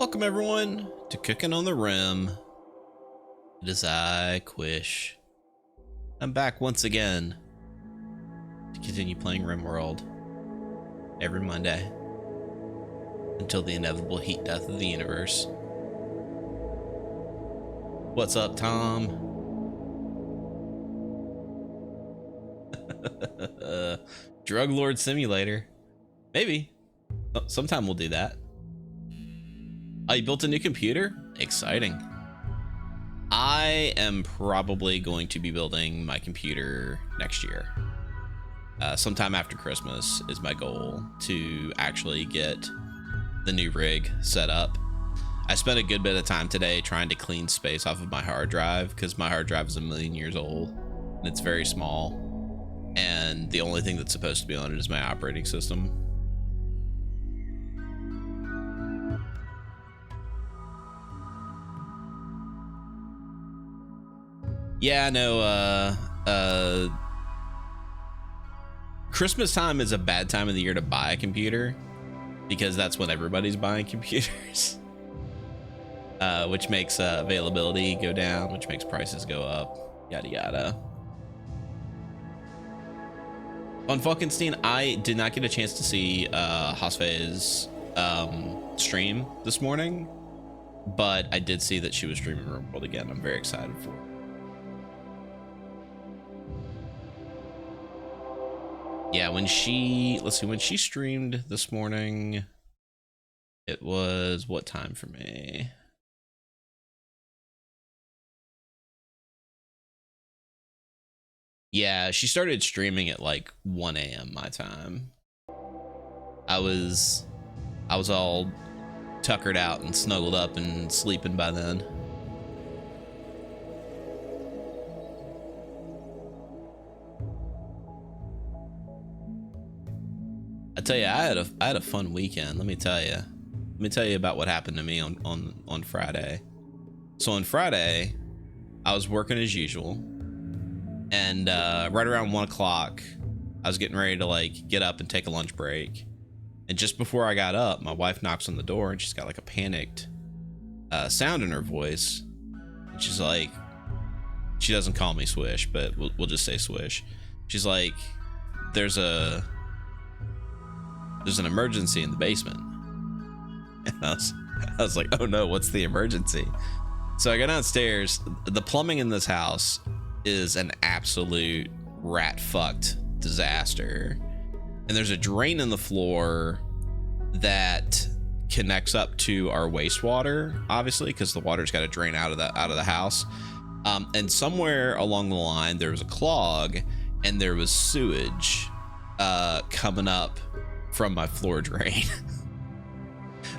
Welcome everyone to Cookin on the Rim. It is I, Quish. I'm back once again to continue playing Rimworld every Monday until the inevitable heat death of the universe. What's up, Tom? Drug Lord Simulator. Maybe. Sometime we'll do that. Oh, you built a new computer? Exciting. I am probably going to be building my computer next year. Sometime after Christmas is my goal to actually get the new rig set up. I spent a good bit of time today trying to clean space off of my hard drive because my hard drive is 1,000,000 years old and it's very small. And the only thing that's supposed to be on it is my operating system. Yeah, no, Christmas time is a bad time of the year to buy a computer because that's when everybody's buying computers, which makes availability go down, which makes prices go up, yada yada. On Falkenstein, I did not get a chance to see Hasfe's stream this morning, but I did see that she was streaming Rimworld again. I'm very excited for it. Yeah, when she, let's see, when she streamed this morning, it was what time for me? Yeah, she started streaming at like 1 a.m. my time. I was all tuckered out and snuggled up and sleeping by then. I tell you, I had a fun weekend. Let me tell you about what happened to me on Friday. So on Friday, I was working as usual, and right around 1 o'clock, I was getting ready to like get up and take a lunch break. And just before I got up, my wife knocks on the door, and she's got like a panicked sound in her voice. And she's like, she doesn't call me Swish, but we'll just say Swish. She's like, there's an emergency in the basement. And I was like, oh no, what's the emergency? So I go downstairs. The plumbing in this house is an absolute rat fucked disaster. And there's a drain in the floor that connects up to our wastewater, obviously, because the water's got to drain out of the house. And somewhere along the line, there was a clog and there was sewage coming up from my floor drain.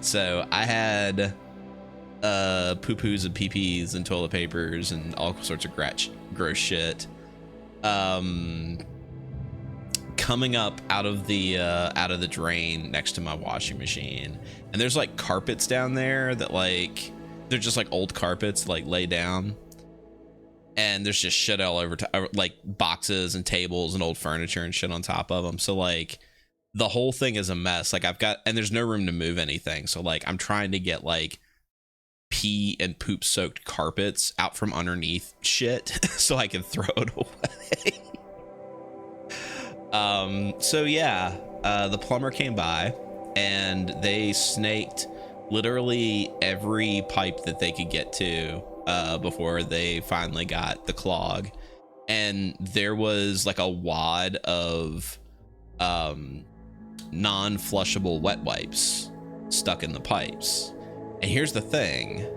So I had poo-poos and pee-pees and toilet papers and all sorts of gross shit coming up out of the drain next to my washing machine. And there's like carpets down there that like they're just like old carpets like laid down, and there's just shit all over like boxes and tables and old furniture and shit on top of them. So like the whole thing is a mess. Like and there's no room to move anything. So like I'm trying to get like pee and poop soaked carpets out from underneath shit so I can throw it away. So yeah, the plumber came by and they snaked literally every pipe that they could get to before they finally got the clog. And there was like a wad of non-flushable wet wipes stuck in the pipes. And here's the thing,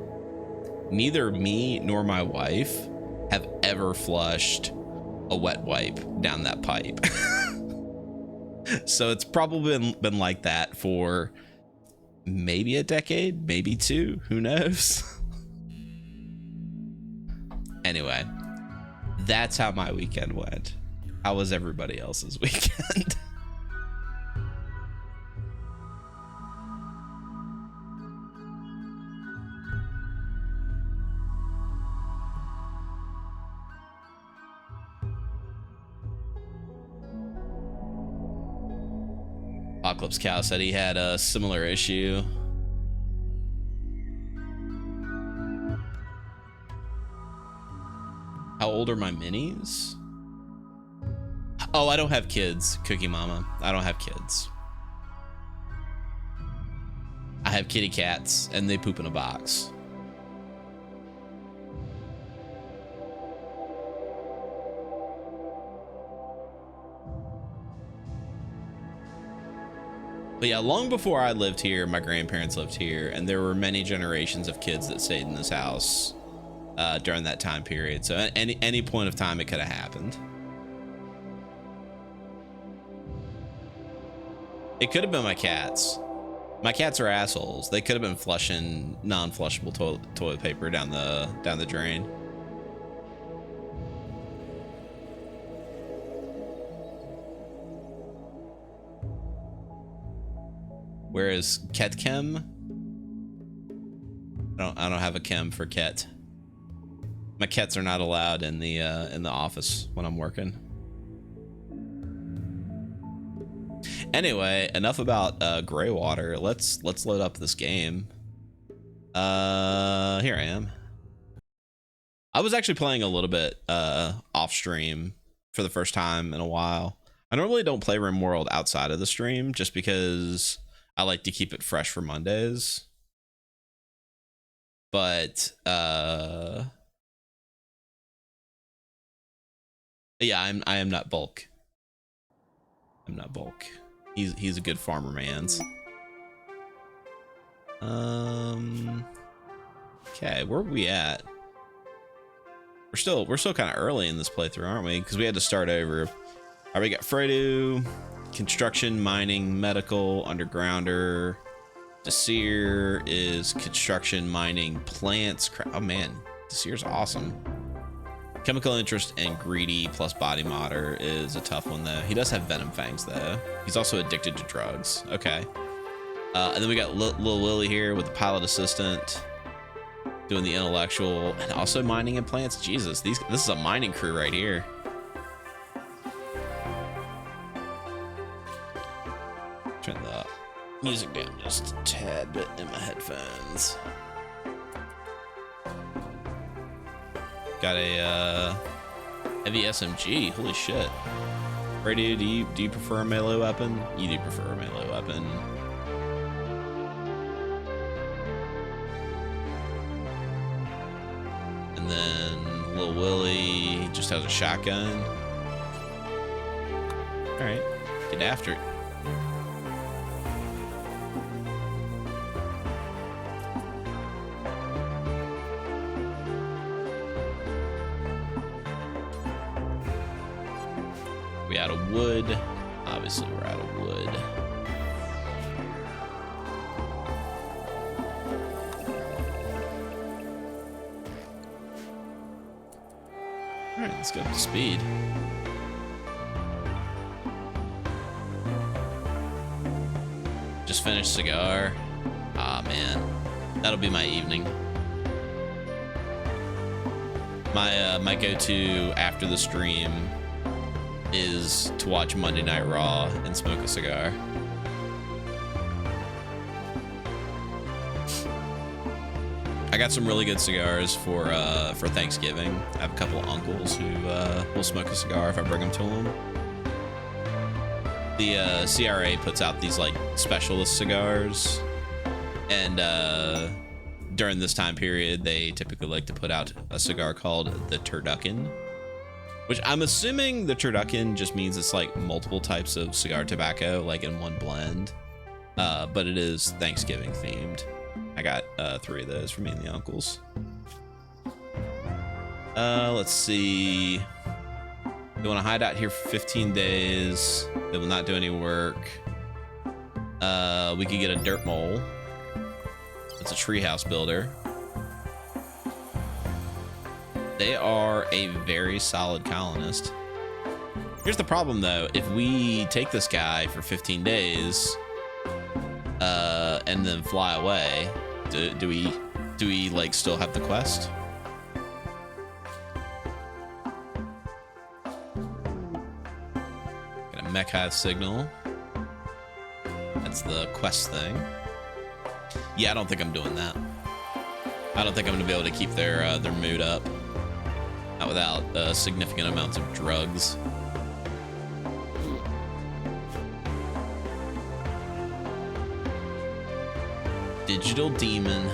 neither me nor my wife have ever flushed a wet wipe down that pipe. So it's probably been like that for maybe a decade, maybe two, who knows. Anyway, that's how my weekend went. How was everybody else's weekend? Apocalypse Cow said he had a similar issue. old are my minis? Oh, I don't have kids, Cookie Mama. I don't have kids. I have kitty cats, and they poop in a box. But yeah, long before I lived here, my grandparents lived here, and there were many generations of kids that stayed in this house during that time period. So at any point of time, it could have happened. It could have been my cats. My cats are assholes. They could have been flushing non-flushable toilet paper down the drain. Whereas Ket Chem, I don't have a chem for Ket. My cats are not allowed in the office when I'm working. Anyway, enough about gray water. Let's load up this game. Here I am. I was actually playing a little bit off stream for the first time in a while. I normally don't play Rimworld outside of the stream just because I like to keep it fresh for Mondays. But yeah, I am not Bulk. I'm not Bulk. He's a good farmer man's. Okay, where are we at? We're still kind of early in this playthrough, aren't we? Because we had to start over. All right, we got Fredo, construction, mining, medical, undergrounder. Desir is construction, mining, plants. Oh man, Desir's awesome. Chemical interest and greedy plus body modder is a tough one though. He does have venom fangs though. He's also addicted to drugs. Okay. And then we got Lil Lily here with the pilot assistant doing the intellectual and also mining and plants. Jesus, this is a mining crew right here. Turn the music down just a tad bit in my headphones. Got a heavy SMG. Holy shit. Radio, do you prefer a melee weapon? You do prefer a melee weapon. And then Lil Willy just has a shotgun. Alright, get after it. We out of wood. Obviously, we're out of wood. All right, let's go up to speed. Just finished cigar. Ah, man, that'll be my evening. My go-to after the stream is to watch Monday Night Raw and smoke a cigar. I got some really good cigars for Thanksgiving. I have a couple of uncles who will smoke a cigar if I bring them to them. The CRA puts out these like specialist cigars, and during this time period, they typically like to put out a cigar called the Turducken. Which I'm assuming the turducken just means it's like multiple types of cigar tobacco, like in one blend. But it is Thanksgiving themed. I got 3 of those for me and the uncles. Let's see. They want to hide out here for 15 days. They will not do any work. We could get a dirt mole. It's a treehouse builder. They are a very solid colonist. Here's the problem though. If we take this guy for 15 days and then fly away, do we like still have the quest? Got a mech hive signal. That's the quest thing. Yeah, I don't think I'm doing that. I don't think I'm gonna be able to keep their mood up. Not without significant amounts of drugs. Digital Demon.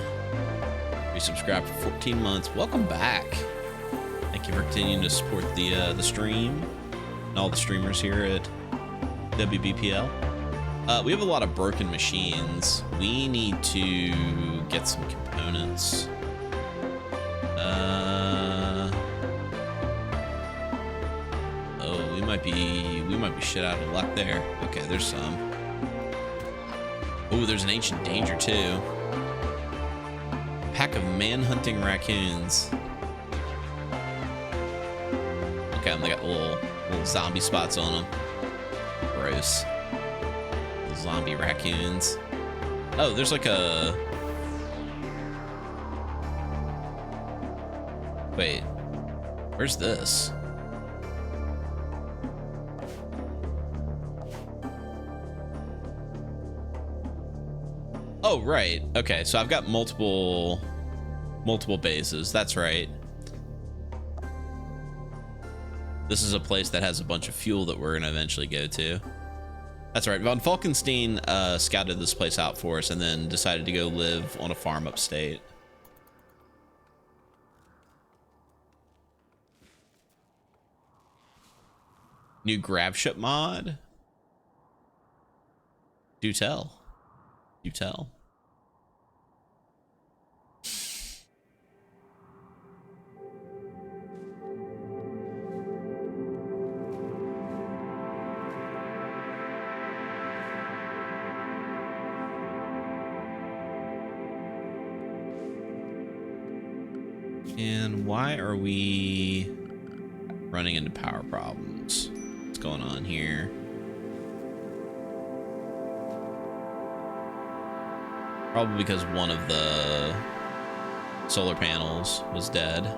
Resubscribed for 14 months. Welcome back. Thank you for continuing to support the stream and all the streamers here at WBPL. We have a lot of broken machines. We need to get some components. Oh, we might be shit out of luck there. Okay, there's some. Oh, there's an ancient danger too. Pack of man-hunting raccoons. Okay, they got little zombie spots on them. Gross. Little zombie raccoons. Oh, there's like a... Wait. Where's this? Oh, right. Okay, so I've got multiple bases. That's right. This is a place that has a bunch of fuel that we're gonna eventually go to. That's right. Von Falkenstein scouted this place out for us and then decided to go live on a farm upstate. New grab ship mod? Do tell. Do tell. And why are we running into power problems? What's going on here? Probably because one of the solar panels was dead.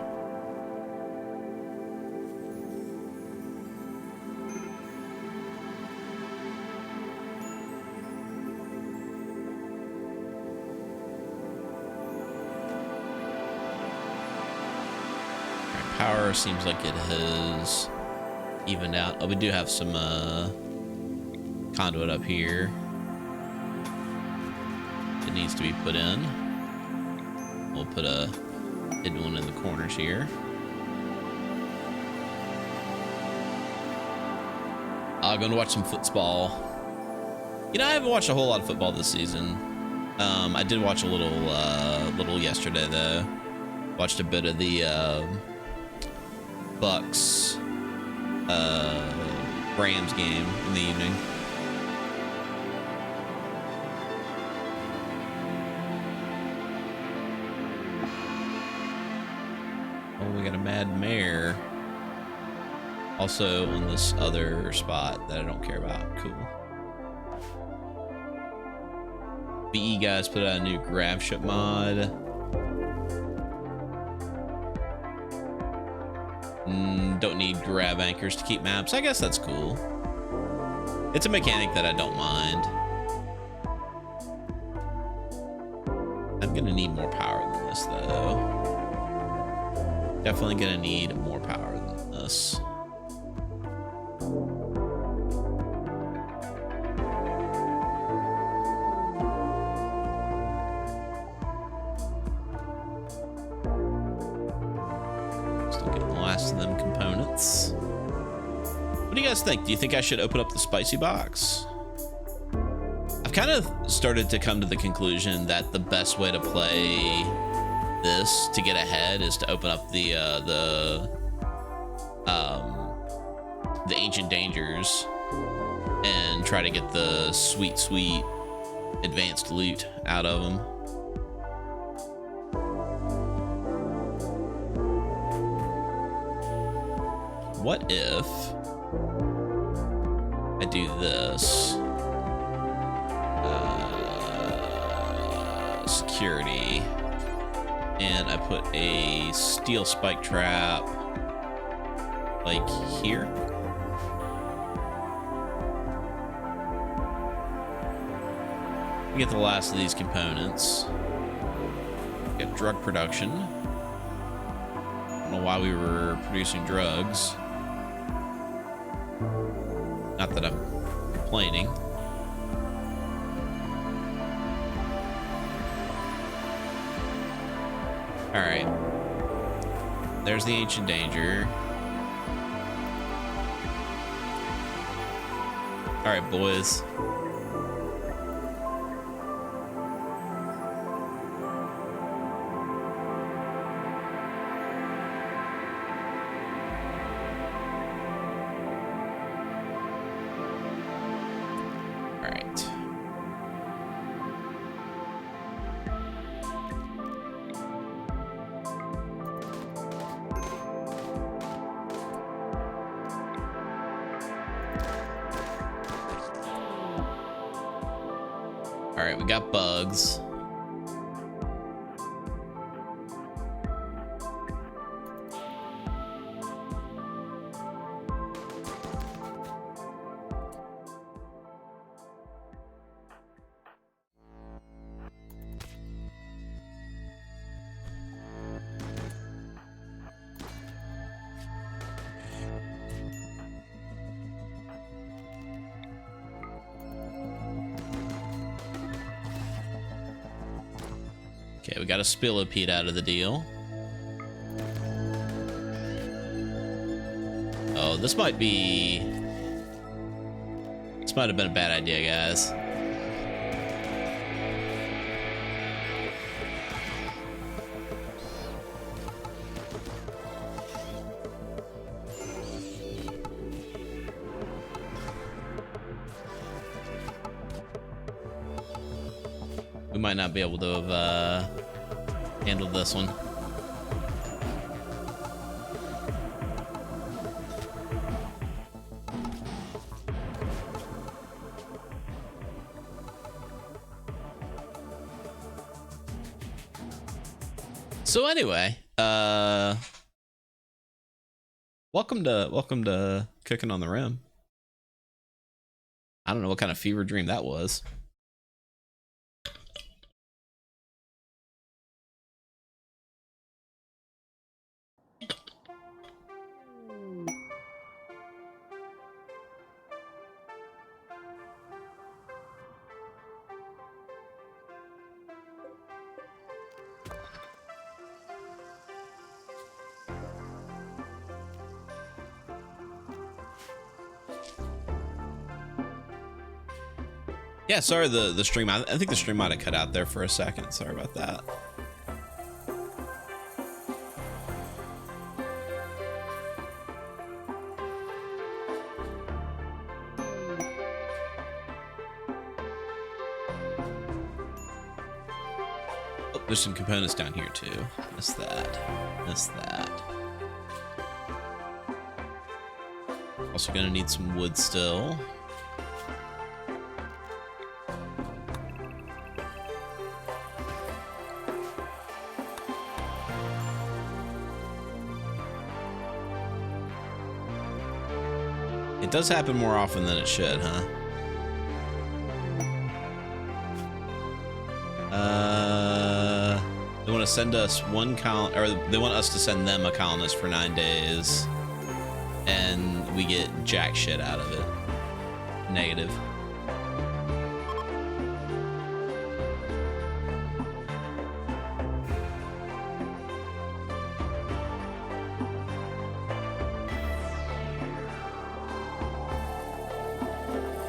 Power seems like it has evened out. Oh, we do have some conduit up here. It needs to be put in. We'll put a hidden one in the corners here. I'm gonna watch some football. You know, I haven't watched a whole lot of football this season. I did watch a little yesterday though. Watched a bit of the Bucks Rams game in the evening. Oh, we got a mad mare also on this other spot that I don't care about. Cool. VE guys put out a new grab ship mod. Don't need grab anchors to keep maps. I guess that's cool. It's a mechanic that I don't mind. I'm gonna need more power than this though. Definitely gonna need more power than this. Them components. What do you guys think? Do you think I should open up the spicy box? I've kind of started to come to the conclusion that the best way to play this to get ahead is to open up the ancient dangers and try to get the sweet advanced loot out of them. What if I do this? Security. And I put a steel spike trap like here. We get the last of these components. Get drug production. don't know why we were producing drugs. Not that I'm complaining. Alright. There's the ancient danger. Alright, boys. Alright, we got bugs. Okay, we got a spillipede out of the deal. Oh, this might have been a bad idea, guys. We might not be able to have handled this one. So anyway, welcome to Cooking on the Rim. I don't know what kind of fever dream that was. Yeah, sorry the stream. I think the stream might have cut out there for a second. Sorry about that. Oh, there's some components down here too. Missed that. Missed that. Also gonna need some wood still. It does happen more often than it should, huh? They want to send us one colon, or they want us to send them a colonist for 9 days, and we get jack shit out of it. Negative.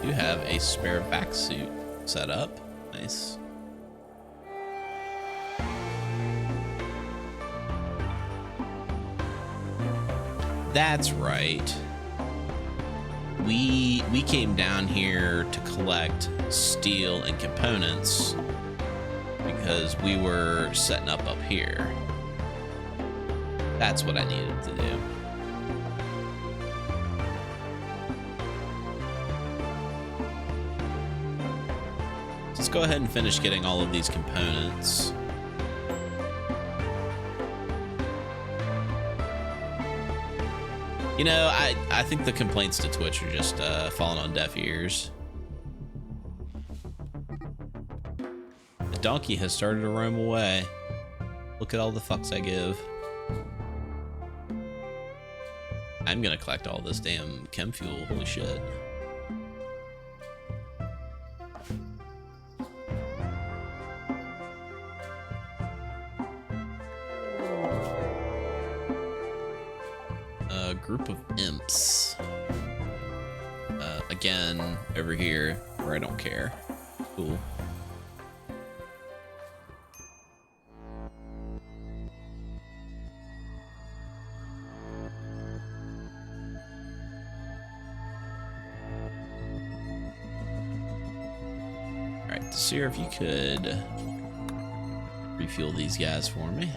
You have a spare back suit set up. Nice. That's right. We came down here to collect steel and components because we were setting up here. That's what I needed to do. Let's go ahead and finish getting all of these components. You know, I think the complaints to Twitch are just falling on deaf ears. The donkey has started to roam away. Look at all the fucks I give. I'm gonna collect all this damn chem fuel. Holy shit. A group of imps. Again, over here, where I don't care. Cool. Alright, Seer, if you could refuel these guys for me.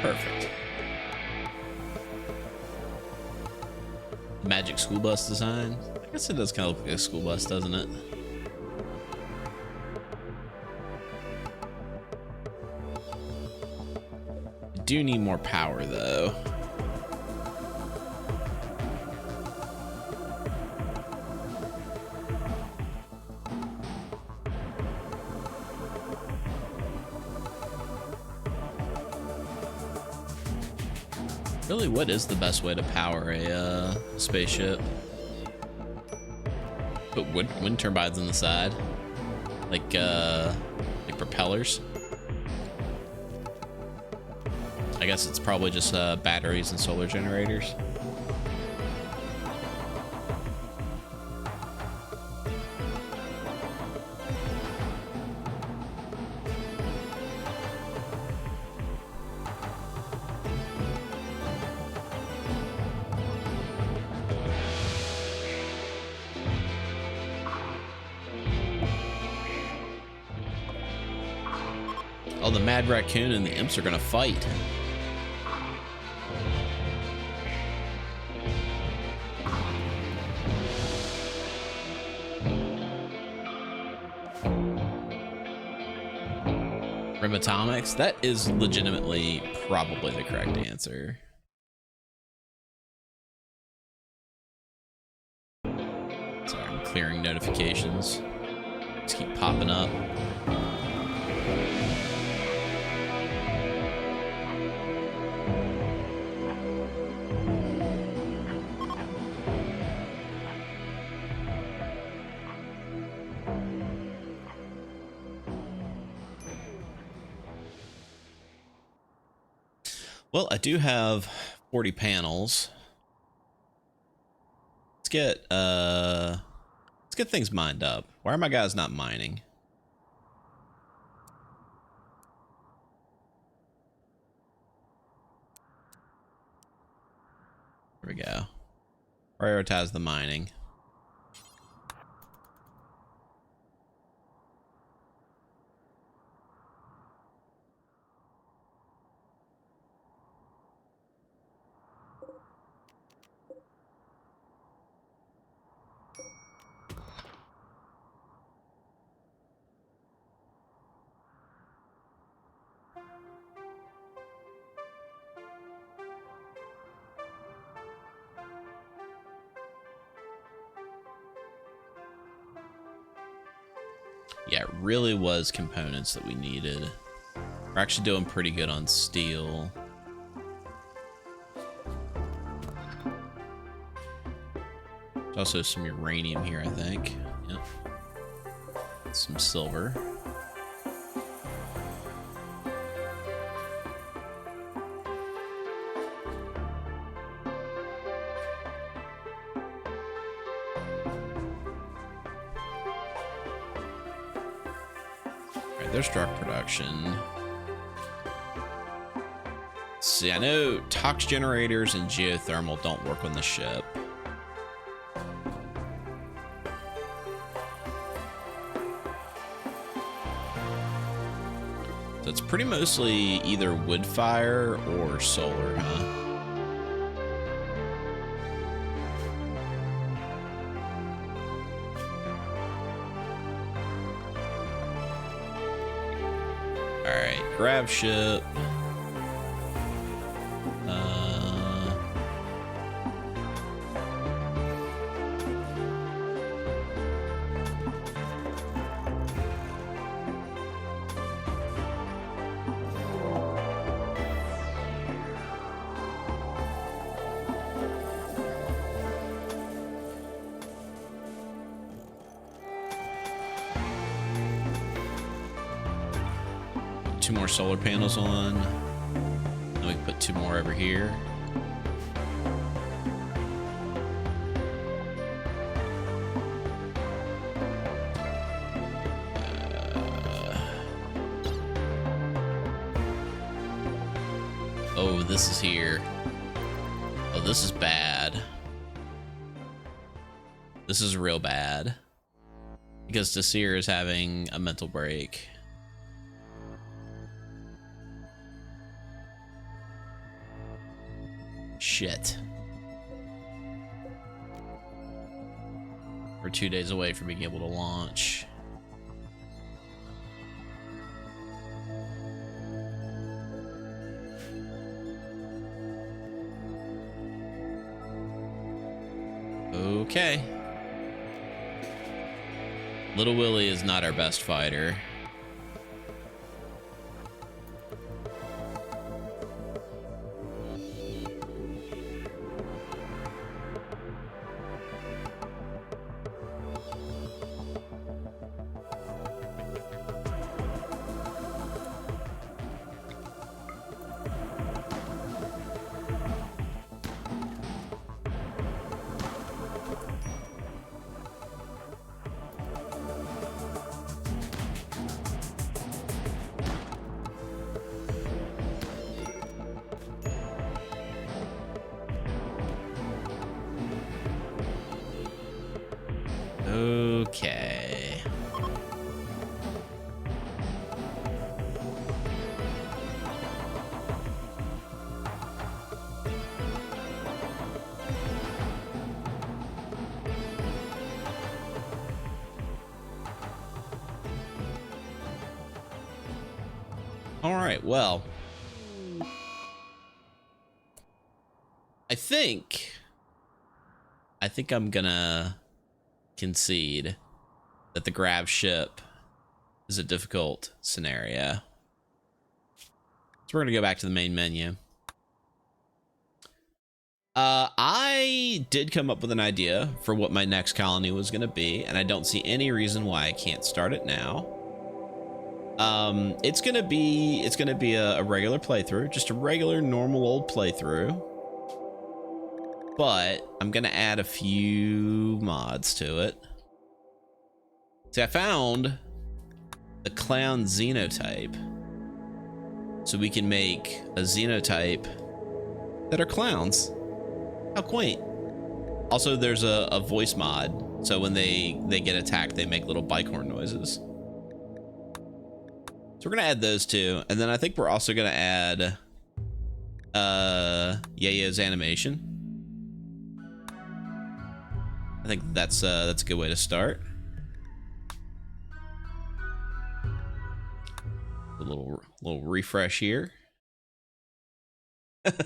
Perfect. Magic school bus design. I guess it does kind of look like a school bus, doesn't it? I do need more power, though. Really, what is the best way to power a spaceship? Put wind turbines on the side, like propellers. I guess it's probably just batteries and solar generators. Oh, the Mad Raccoon and the imps are gonna fight. Rimatomics? That is legitimately probably the correct answer. Sorry, I'm clearing notifications. Just keep popping up. Well, I do have 40 panels. Let's get things mined up. Why are my guys not mining? There we go. Prioritize the mining. Yeah, it really was components that we needed. We're actually doing pretty good on steel. There's also some uranium here, I think. Yep. Some silver. There's drug production. See, I know tox generators and geothermal don't work on the ship. So it's pretty mostly either wood fire or solar, huh? Grab ship. 2 more solar panels on. Then we can put 2 more over here. Oh, this is here. Oh, this is bad. This is real bad. Because Desir is having a mental break. Shit. We're 2 days away from being able to launch. Okay. Little Willie is not our best fighter. Okay. All right, well, I think I'm gonna concede that the grab ship is a difficult scenario. So we're gonna go back to the main menu. I did come up with an idea for what my next colony was gonna be, and I don't see any reason why I can't start it now. It's gonna be a regular playthrough, just a regular normal old playthrough. But I'm gonna add a few mods to it. See, I found the clown xenotype, so we can make a xenotype that are clowns. How quaint. Also, there's a voice mod, so when they get attacked, they make little bike horn noises. So we're gonna add those two, and then I think we're also gonna add Yayo's animation. I think that's a good way to start. A little refresh here.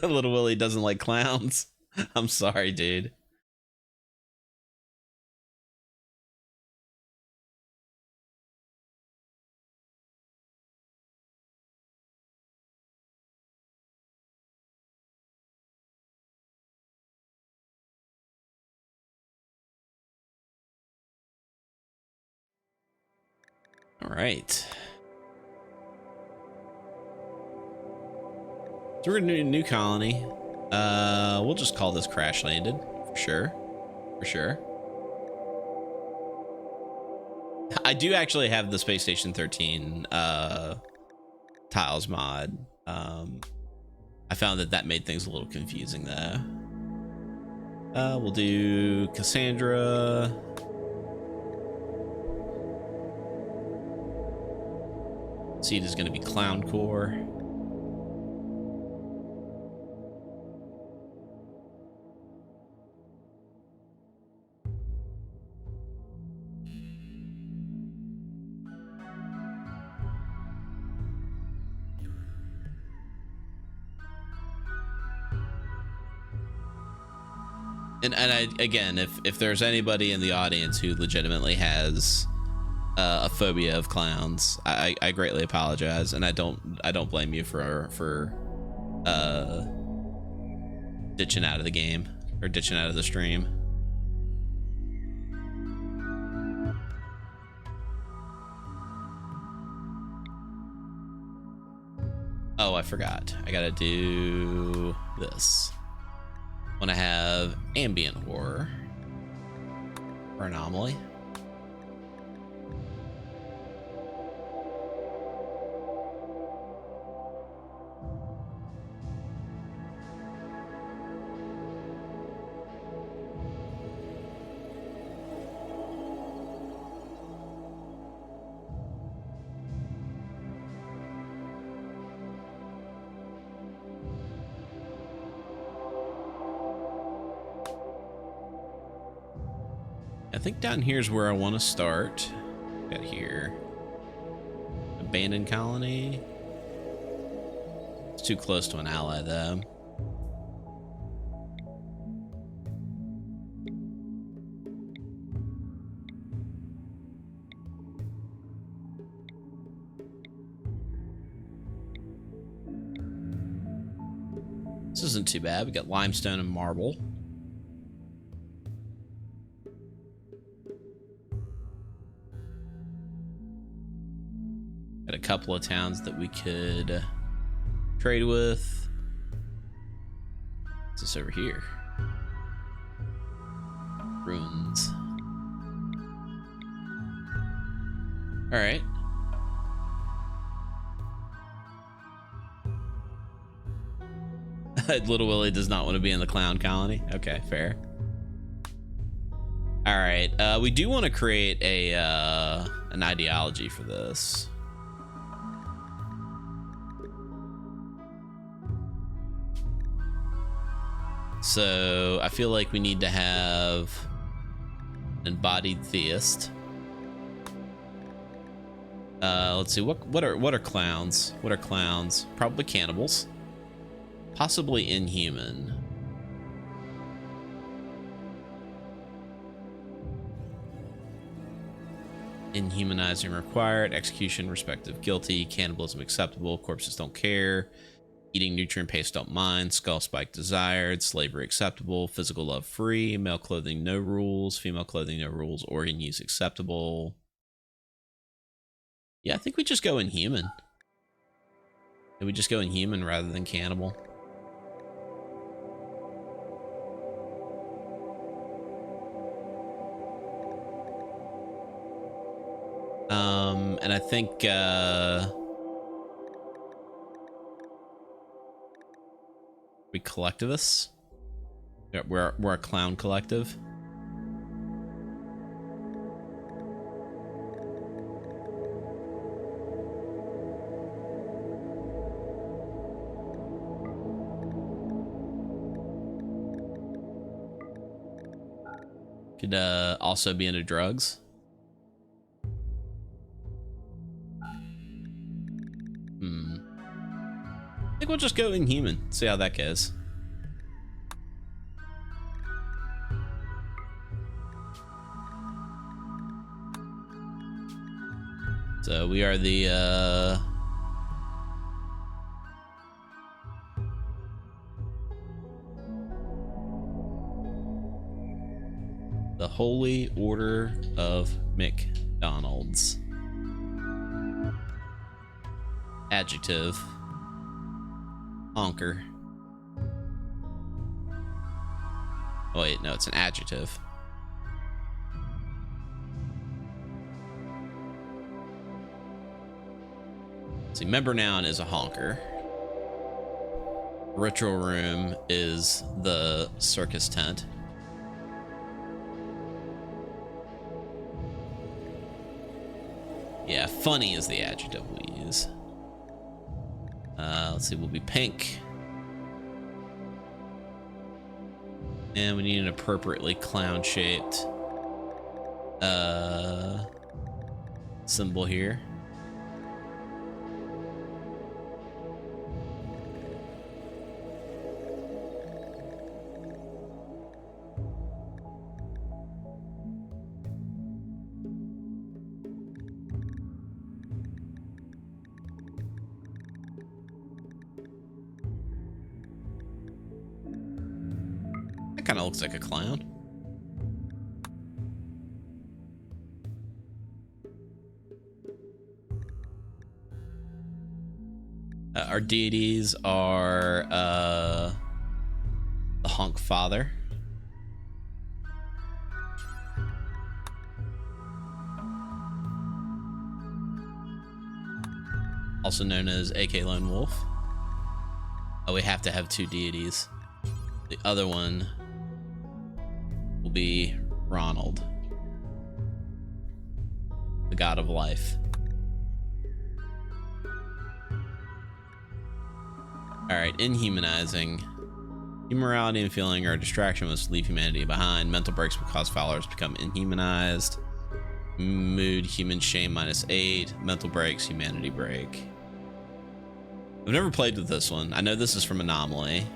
Little Willie doesn't like clowns. I'm sorry, dude. All right. So we're gonna do a new colony. We'll just call this Crash Landed for sure. For sure. I do actually have the Space Station 13 tiles mod. I found that made things a little confusing though. We'll do Cassandra. Seed is going to be Clown Core. And again, if there's anybody in the audience who legitimately has a phobia of clowns, I greatly apologize, and I don't blame you for ditching out of the game or ditching out of the stream. Oh, I forgot. I gotta do this. When I have ambient horror or anomaly. I think down here is where I want to start. Got here. Abandoned colony. It's too close to an ally, though. This isn't too bad. We got limestone and marble. Got a couple of towns that we could trade with. What's this over here? Ruins. All right. Little Willie does not want to be in the clown colony. Okay, fair. All right. We do want to create a an ideology for this. So I feel like we need to have an embodied theist. Let's see, what are clowns? What are clowns? Probably cannibals. Possibly inhuman. Inhumanizing required. Execution respective guilty. Cannibalism acceptable. Corpses don't care. Eating nutrient paste don't mind. Skull spike desired. Slavery acceptable. Physical love free. Male clothing no rules. Female clothing no rules. Organ use acceptable. Yeah, I think we just go inhuman. And we just go inhuman rather than cannibal. And I think we collectivists. We're a clown collective. Could also be into drugs. I think we'll just go inhuman. See how that goes. So we are the Holy Order of McDonald's. Adjective. Honker. Oh wait, no, it's an adjective. See, member noun is a honker. Ritual room is the circus tent. Yeah, funny is the adjective we use. Let's see, we'll be pink. And we need an appropriately clown-shaped symbol here. Kind of looks like a clown. Our deities are the Honk Father. Also known as AK Lone Wolf. Oh, we have to have two deities. The other one will be Ronald, the god of life. Alright, inhumanizing. Immorality and feeling or distraction must leave humanity behind. Mental breaks will cause followers to become inhumanized. Mood, human shame -8. Mental breaks, humanity break. I've never played with this one. I know this is from Anomaly.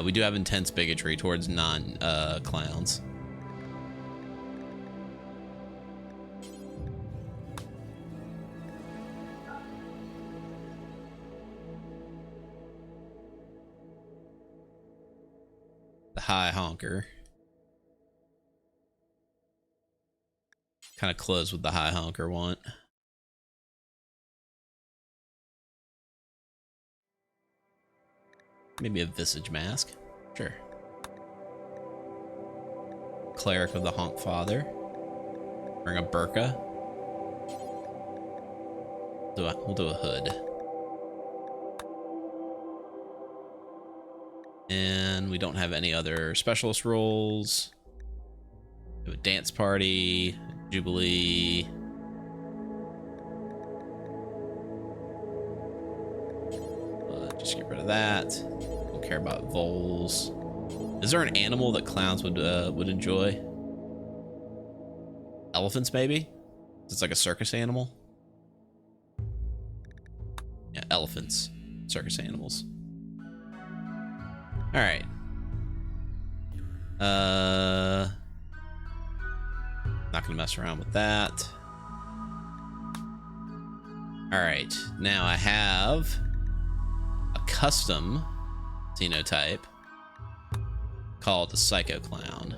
We do have intense bigotry towards non-clowns. The High Honker. Kind of close with the High Honker want. Maybe a visage mask. Sure. Cleric of the Honk Father. Wearing a burqa. We'll do a hood. And we don't have any other specialist roles. We have a dance party, Jubilee. Just get rid of that. Don't care about voles. Is there an animal that clowns would enjoy? Elephants, maybe? It's like a circus animal. Yeah, elephants, circus animals. All right. Not gonna mess around with that. All right, now I have a custom xenotype called the Psycho Clown.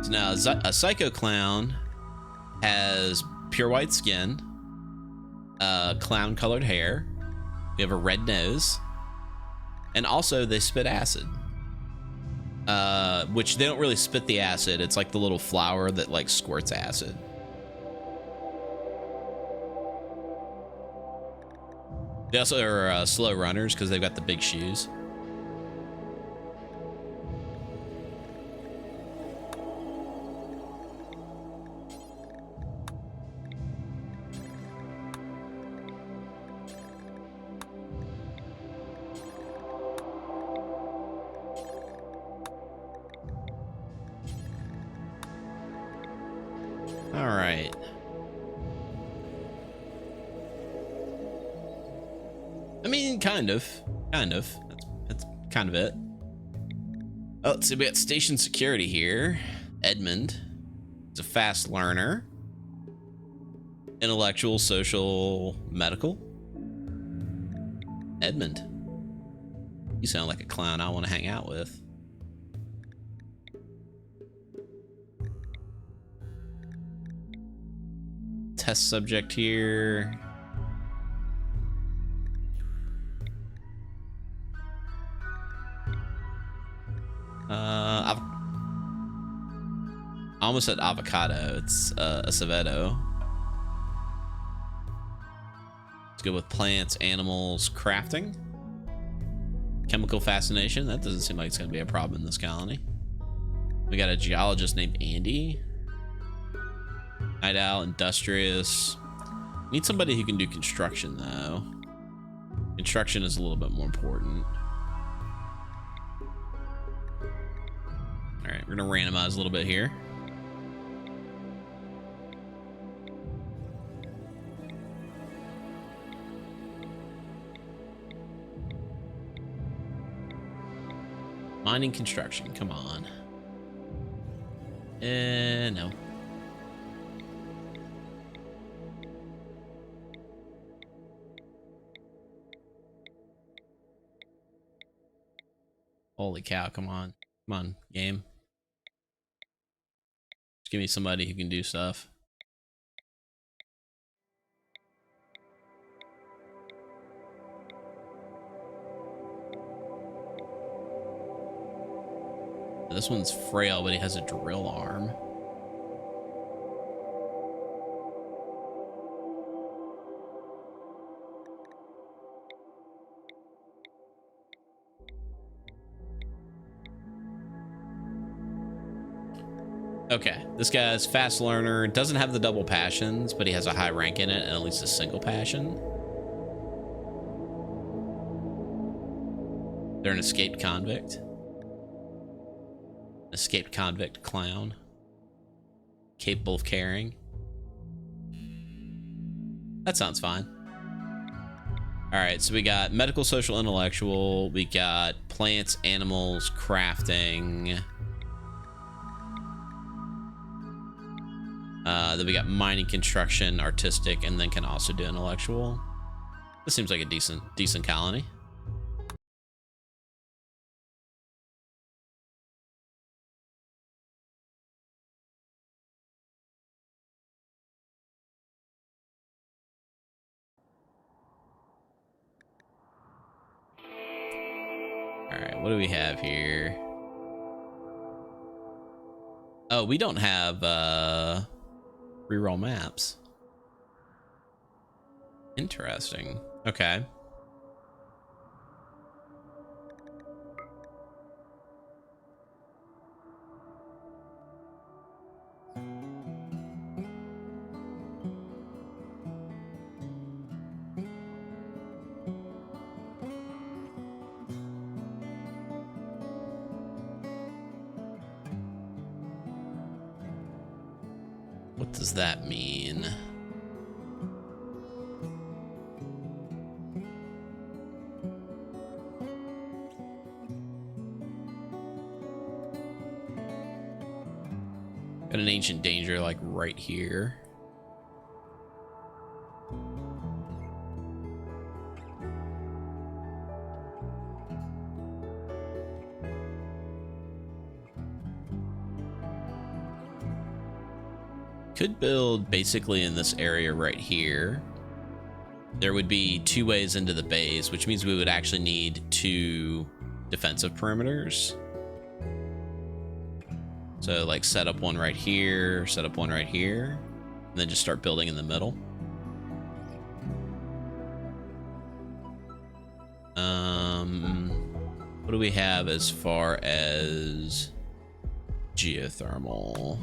So now a Psycho Clown has pure white skin, clown colored hair, we have a red nose, and also they spit acid. Which they don't really spit the acid, it's like the little flower that like squirts acid. They also are slow runners because they've got the big shoes. All right. I mean, kind of. That's kind of it. Oh, let's see, we got station security here. Edmund. He's a fast learner. Intellectual, social, medical. Edmund. You sound like a clown I want to hang out with. Test subject here. I almost said avocado. It's acevedo. Let's go with plants, animals, crafting. Chemical fascination. That doesn't seem like it's going to be a problem in this colony. We got a geologist named Andy. Night owl, industrious. Need somebody who can do construction, though. Construction is a little bit more important. All right, we're going to randomize a little bit here. Mining construction, come on. No. Holy cow, come on. Come on, game. give me somebody who can do stuff. This one's frail, but he has a drill arm. Okay, this guy's fast learner, doesn't have the double passions, but he has a high rank in it and at least a single passion. They're an escaped convict. Escaped convict clown. Capable of carrying. That sounds fine. Alright, so we got medical, social, intellectual. We got plants, animals, crafting. Then we got mining, construction, artistic, and then can also do intellectual. This seems like a decent colony. Alright, what do we have here? Oh, we don't have reroll maps. Interesting. Okay. What does that mean? Got an ancient danger like right here. Could build basically in this area right here. There would be 2 ways into the base, which means we would actually need 2 defensive perimeters. So like set up one right here, set up one right here, and then just start building in the middle. What do we have as far as geothermal?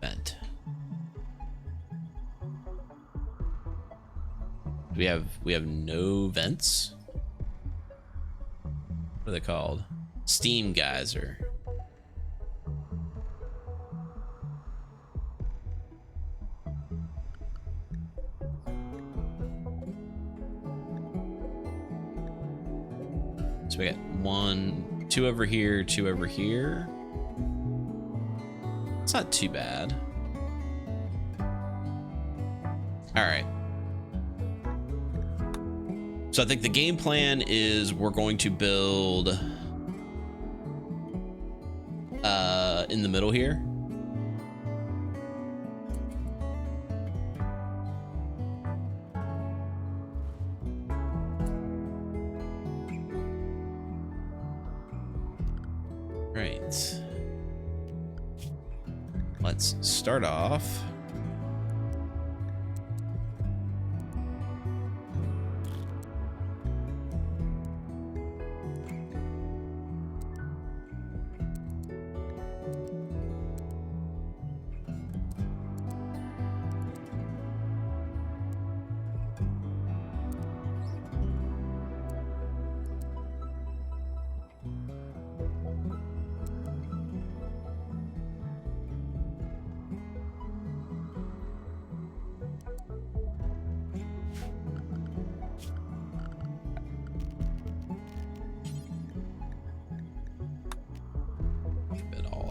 Vent. We have no vents. What are they called? Steam geyser. So we got 1, 2 over here, 2 over here. It's not too bad. All right. So I think the game plan is we're going to build in the middle here. Right. Let's start off.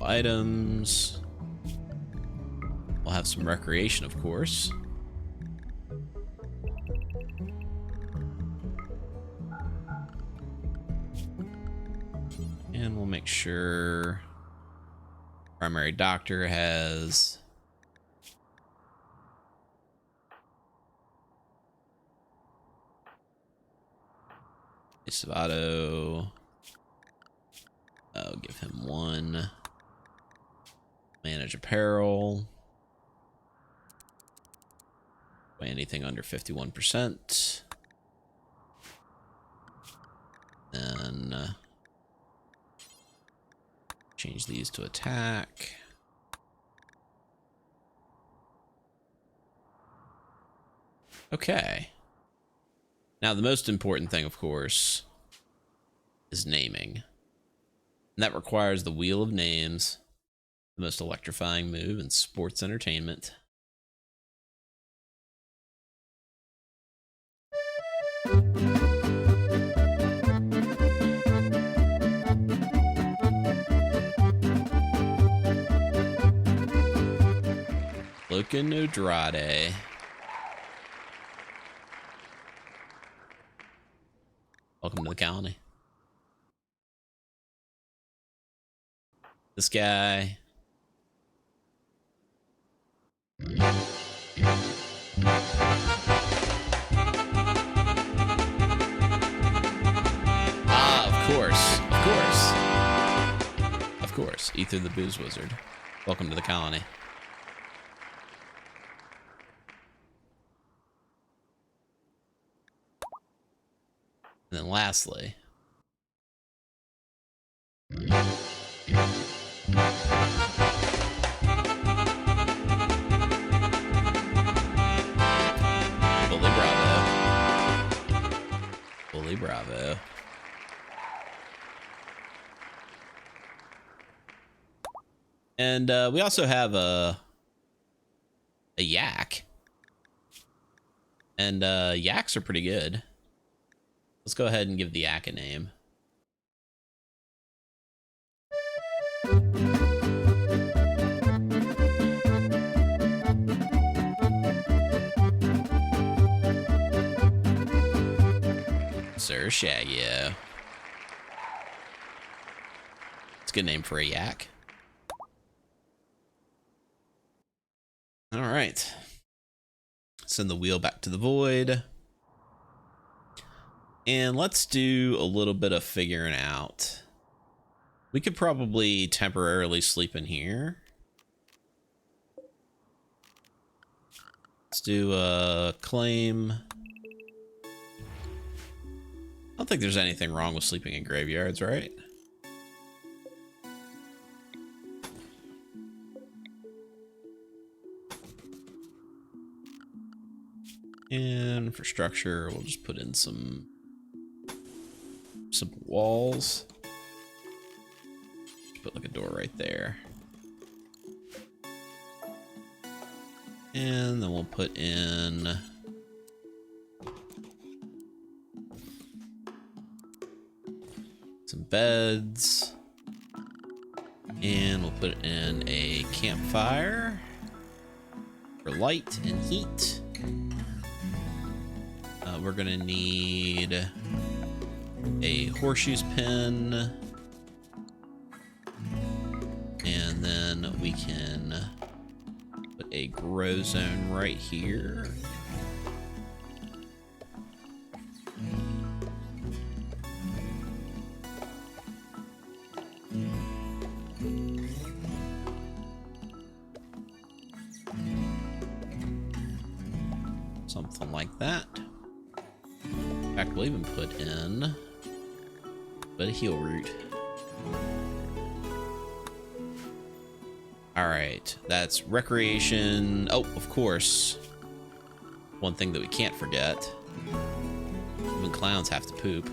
Items. We'll have some recreation, of course. And we'll make sure primary doctor has Savato. I'll give him one. Manage apparel. Weigh anything under 51%. Then change these to attack. Okay. Now the most important thing, of course, is naming. And that requires the Wheel of Names, the most electrifying move in sports entertainment. Cookin Andrade. Welcome to the colony. This guy. Ah, of course. Ether the Booze Wizard. Welcome to the colony. And then lastly, Bully Bravo. And we also have a yak. And yaks are pretty good. Let's go ahead and give the yak a name. Sir Shaggy. It's a good name for a yak. All right. Send the wheel back to the void. And let's do a little bit of figuring out. We could probably temporarily sleep in here. Let's do a claim. I don't think there's anything wrong with sleeping in graveyards, right? And for structure, we'll just put in some walls. Put like a door right there. And then we'll put in some beds. And we'll put in a campfire for light and heat. We're gonna need a horseshoes pin. And then we can put a grow zone right here. Something like that. In fact, we'll even put in a bit of heal root. All right, that's recreation. Oh, of course. One thing that we can't forget. Even clowns have to poop.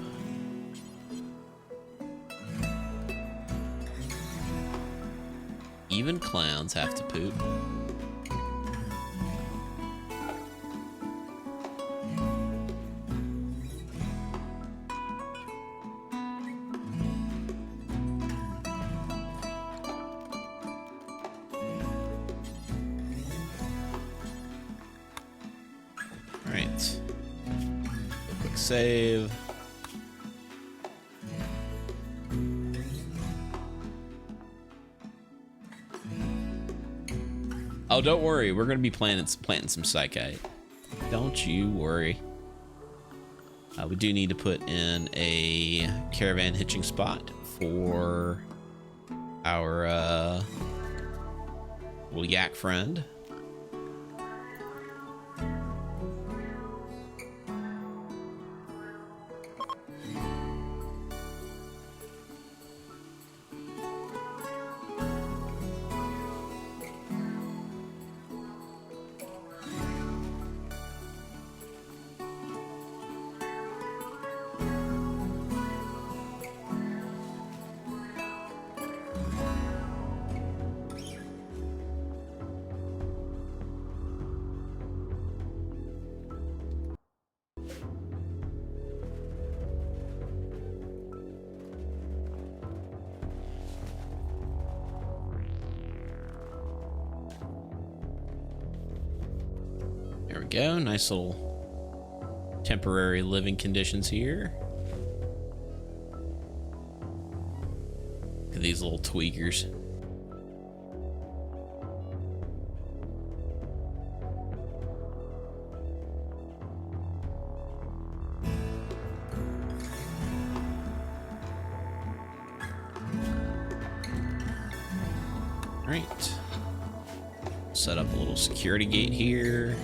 Even clowns have to poop. Alright. Quick save. Oh, don't worry. We're gonna be planting some psychite. Don't you worry. We do need to put in a caravan hitching spot for our little yak friend. There we go. Nice little temporary living conditions here. Look at these little tweakers. All right. Set up a little security gate here.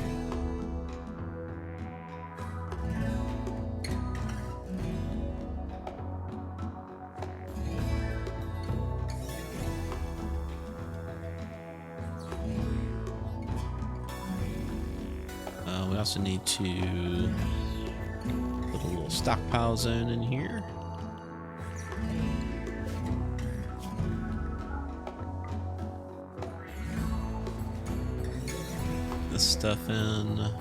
We also need to put a little stockpile zone in here. This stuff in.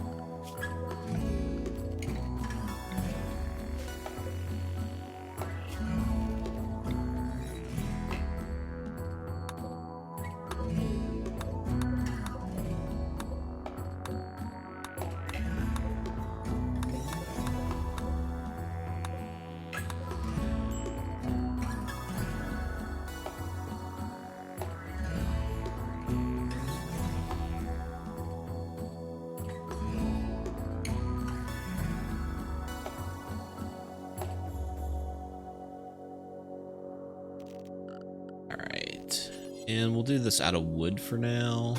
And we'll do this out of wood for now.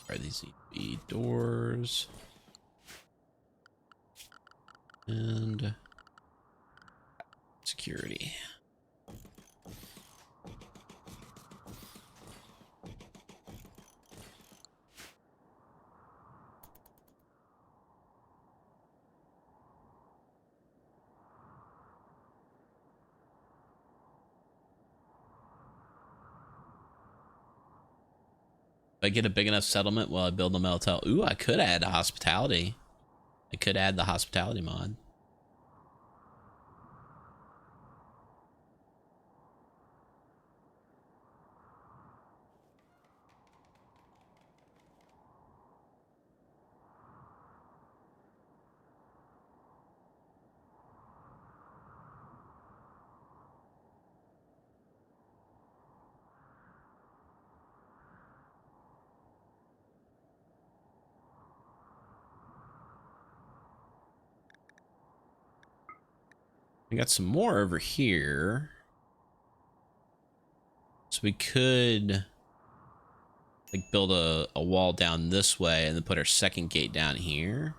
Are these EV doors? And security. If I get a big enough settlement while I build a motel. Ooh, I could add hospitality. I could add the hospitality mod. We got some more over here. So we could like build a wall down this way and then put our second gate down here.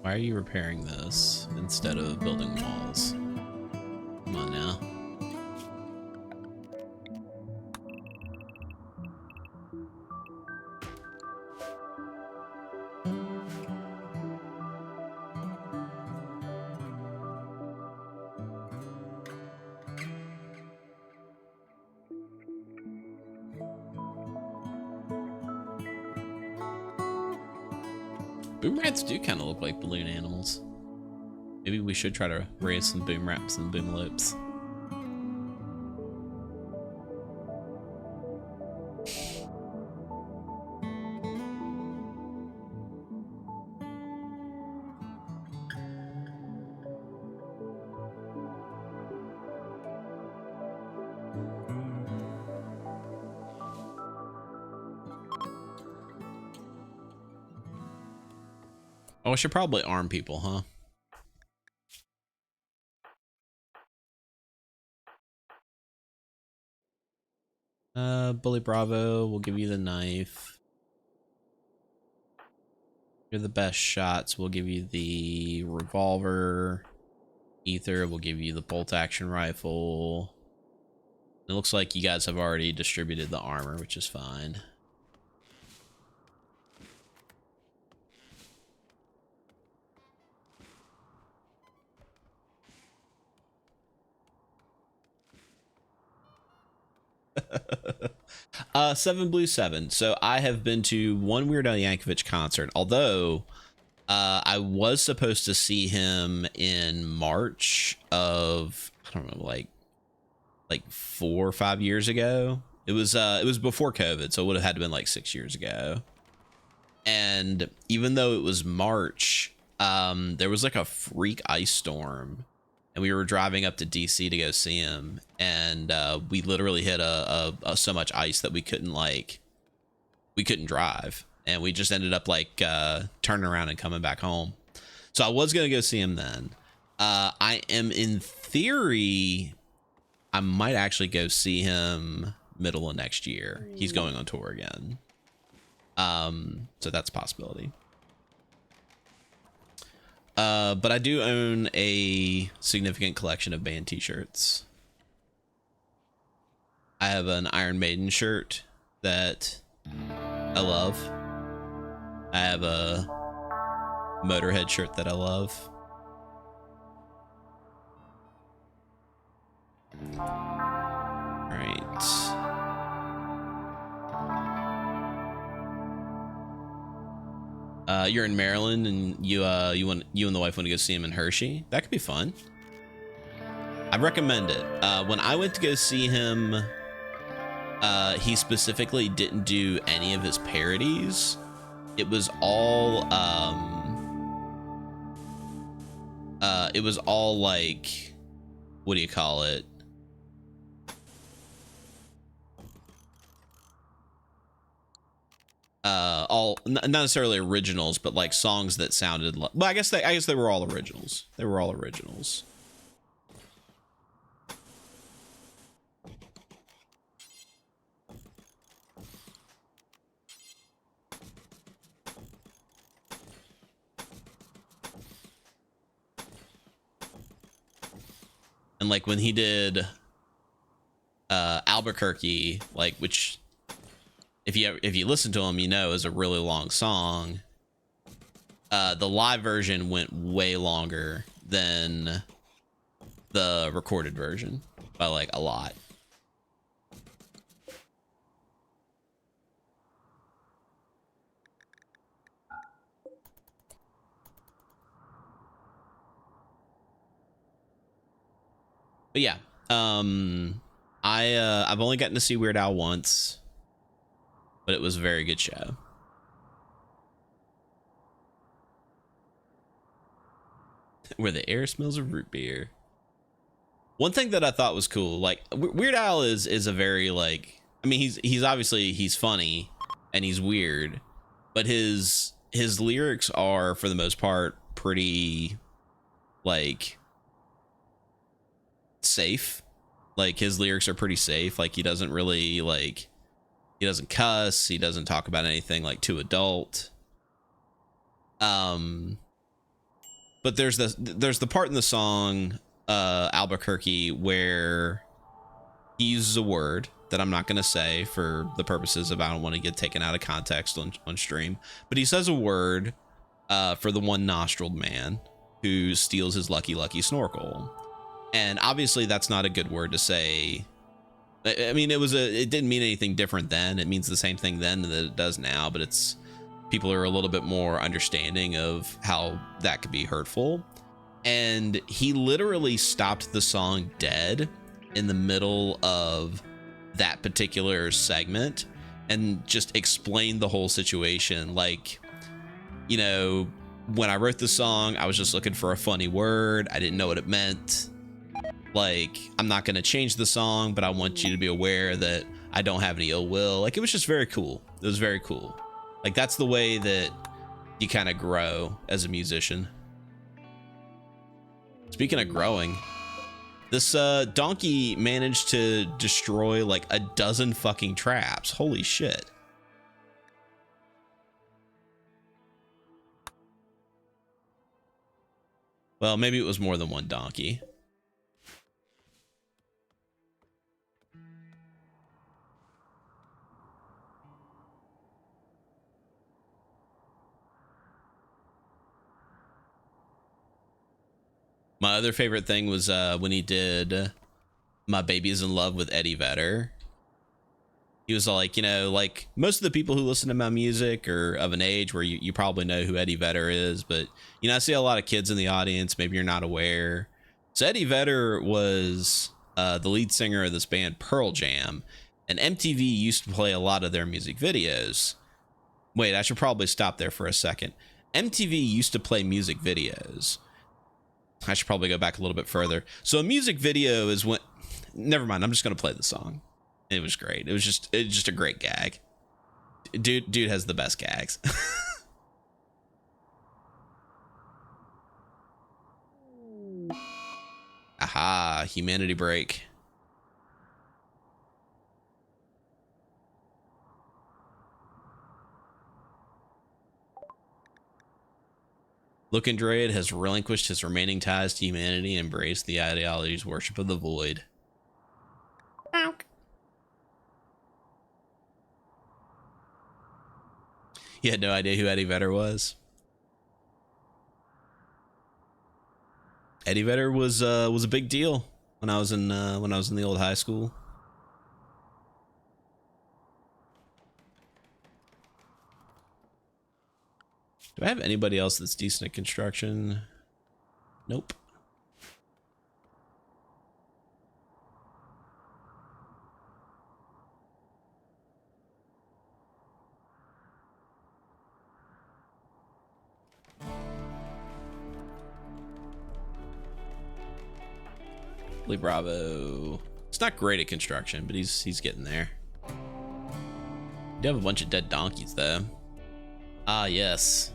Why are you repairing this instead of building walls? Come on now. Boom rats do kind of look like balloon animals. Maybe we should try to raise some boom rats and boom loops. Oh, I should probably arm people, huh? Bully Bravo, we'll give you the knife. You're the best shots, we'll give you the revolver. Ether, we'll give you the bolt action rifle. It looks like you guys have already distributed the armor, which is fine. Seven Blue 7. So I have been to one Weird Al Yankovic concert, although I was supposed to see him in March of, I don't know, like 4 or 5 years ago. It was before COVID, so it would have had to been like 6 years ago. And even though it was March, there was like a freak ice storm, and we were driving up to DC to go see him, and we literally hit a so much ice that we couldn't drive, and we just ended up like turning around and coming back home. So I was gonna go see him then. I am, in theory, I might actually go see him middle of next year. He's going on tour again. So that's a possibility. But I do own a significant collection of band t-shirts. I have an Iron Maiden shirt that I love. I have a Motorhead shirt that I love. All right. You're in Maryland, and you and the wife want to go see him in Hershey. That could be fun. I recommend it. When I went to go see him, he specifically didn't do any of his parodies. It was all like, what do you call it? All not necessarily originals, but like songs that sounded like, well, I guess they were all originals. They were all originals. And like when he did Albuquerque, like, which if you listen to him, you know, is a really long song. The live version went way longer than the recorded version by like a lot. But yeah, I've only gotten to see Weird Al once, but it was a very good show. Where the air smells of root beer. One thing that I thought was cool, like Weird Al is a very, like, I mean, he's obviously, he's funny and he's weird, but his lyrics are, for the most part, pretty like safe. Like his lyrics are pretty safe. Like he doesn't really, like, he doesn't cuss, he doesn't talk about anything like too adult. But there's the part in the song Albuquerque where he uses a word that I'm not going to say for the purposes of, I don't want to get taken out of context on stream, but he says a word for the one nostriled man who steals his lucky snorkel. And obviously that's not a good word to say. I mean, it didn't mean anything different then. It means the same thing then that it does now, but it's people are a little bit more understanding of how that could be hurtful. And he literally stopped the song dead in the middle of that particular segment and just explained the whole situation. Like, you know, when I wrote the song, I was just looking for a funny word. I didn't know what it meant. Like, I'm not going to change the song, but I want you to be aware that I don't have any ill will. Like, it was just very cool. It was very cool. Like, that's the way that you kind of grow as a musician. Speaking of growing, this donkey managed to destroy like a dozen fucking traps. Holy shit. Well, maybe it was more than one donkey. My other favorite thing was when he did My Baby Is in Love with Eddie Vedder. He was like, you know, like most of the people who listen to my music are of an age where you probably know who Eddie Vedder is. But, you know, I see a lot of kids in the audience. Maybe you're not aware. So Eddie Vedder was the lead singer of this band Pearl Jam. And MTV used to play a lot of their music videos. Wait, I should probably stop there for a second. MTV used to play music videos. I should probably go back a little bit further. So a music video is when... Never mind, I'm just going to play the song. It was great. It was just a great gag. Dude has the best gags. Aha, humanity break. Looking Droid has relinquished his remaining ties to humanity and embraced the ideology's worship of the void. You had no idea who Eddie Vedder was? Eddie Vedder was a big deal when I was in the old high school. Do I have anybody else that's decent at construction? Nope. Lee Bravo. It's not great at construction, but he's getting there. We do have a bunch of dead donkeys though. Ah yes.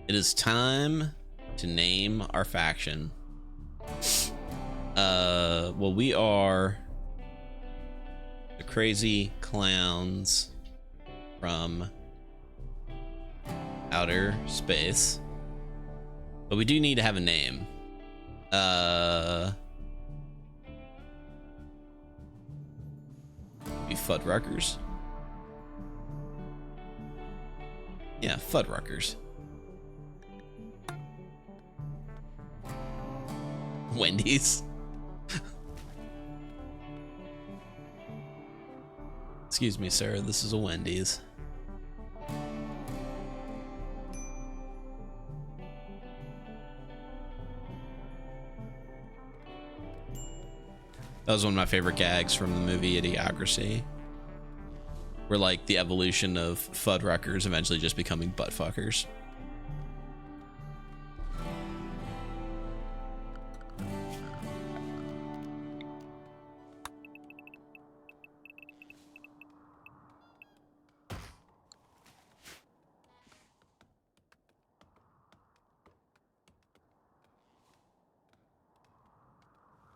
It is time to name our faction. Well, we are the crazy clowns from outer space. But we do need to have a name. Be Fuddruckers. Yeah, Fuddruckers. Wendy's. Excuse me, sir. This is a Wendy's. That was one of my favorite gags from the movie Idiocracy, where like the evolution of Fuddruckers eventually just becoming buttfuckers.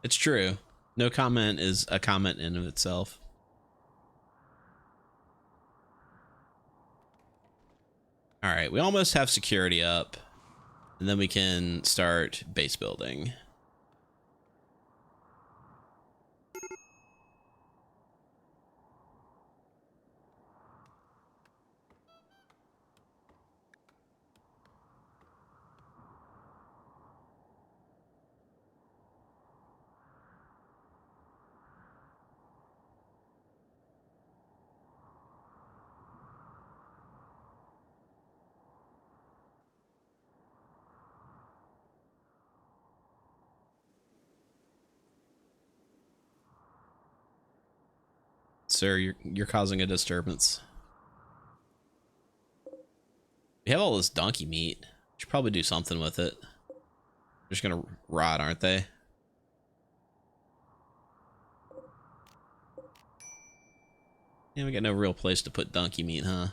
It's true. No comment is a comment in of itself. All right, we almost have security up, and then we can start base building. sir. You're causing a disturbance. We have all this donkey meat. Should probably do something with it. They're just gonna rot, aren't they? Yeah, we got no real place to put donkey meat, huh?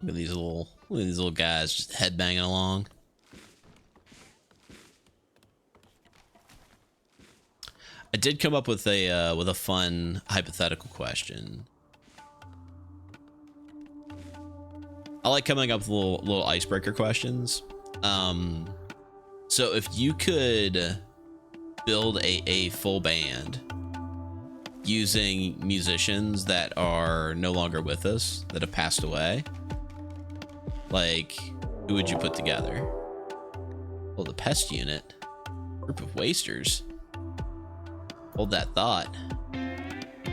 Look at these little guys just headbanging along. I did come up with a fun hypothetical question. I like coming up with little icebreaker questions. So if you could build a full band using musicians that are no longer with us, that have passed away, like, who would you put together? Well, the pest unit. Group of wasters. Hold that thought.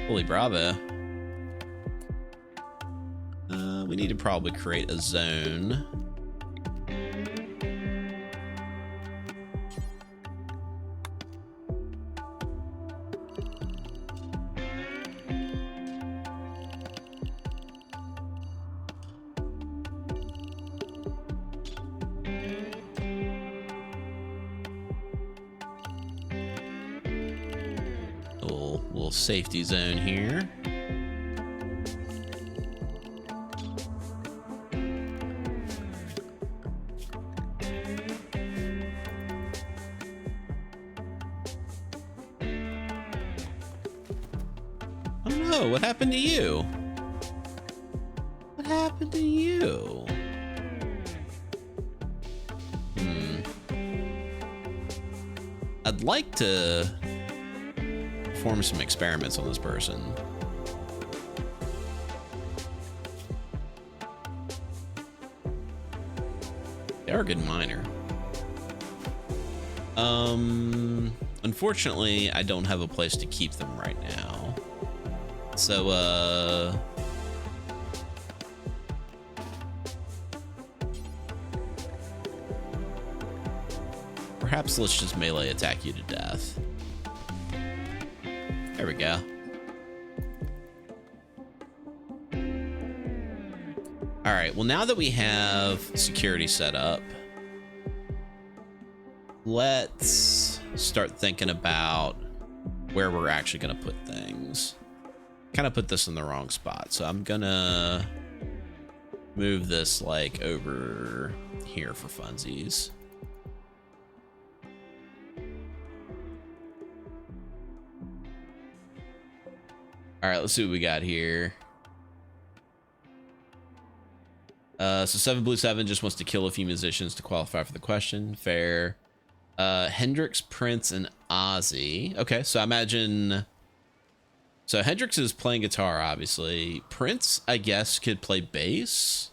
Holy bravo. We need to probably create a zone. Little safety zone here. Oh no, what happened to you? What happened to you? I'd like to perform some experiments on this person. They are a good miner. Unfortunately, I don't have a place to keep them right now. So, perhaps let's just melee attack you to death. There we go. All right, well, now that we have security set up, let's start thinking about where we're actually going to put things. Kind of put this in the wrong spot, so I'm gonna move this like over here for funsies. All right, let's see what we got here. So 7 Blue 7 just wants to kill a few musicians to qualify for the question. Fair. Hendrix, Prince, and Ozzy. Okay, so I imagine... So Hendrix is playing guitar, obviously. Prince, I guess, could play bass.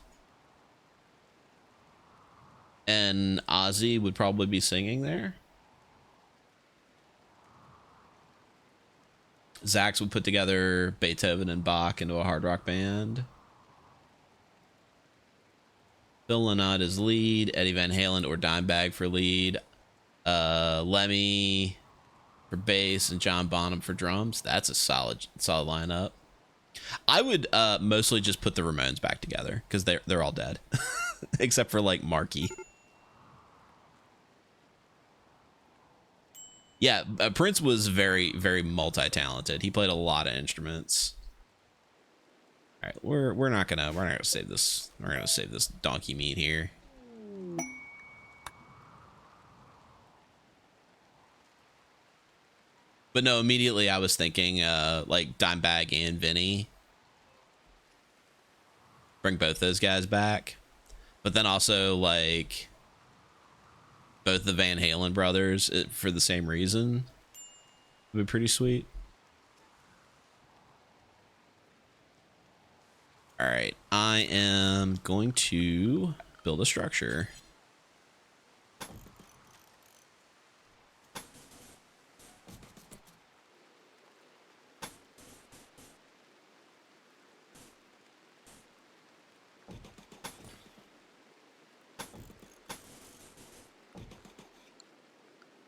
And Ozzy would probably be singing there. Zax would put together Beethoven and Bach into a hard rock band. Phil Lynott is lead. Eddie Van Halen or Dimebag for lead. Lemmy for bass and John Bonham for drums. That's a solid lineup. I would mostly just put the Ramones back together because they're all dead, except for like Marky. Yeah, Prince was very, very multi-talented. He played a lot of instruments. All right, we're not gonna save this. We're gonna save this donkey meat here. But no, immediately I was thinking like Dimebag and Vinny. Bring both those guys back. But then also like both the Van Halen brothers for the same reason. Would be pretty sweet. All right, I am going to build a structure.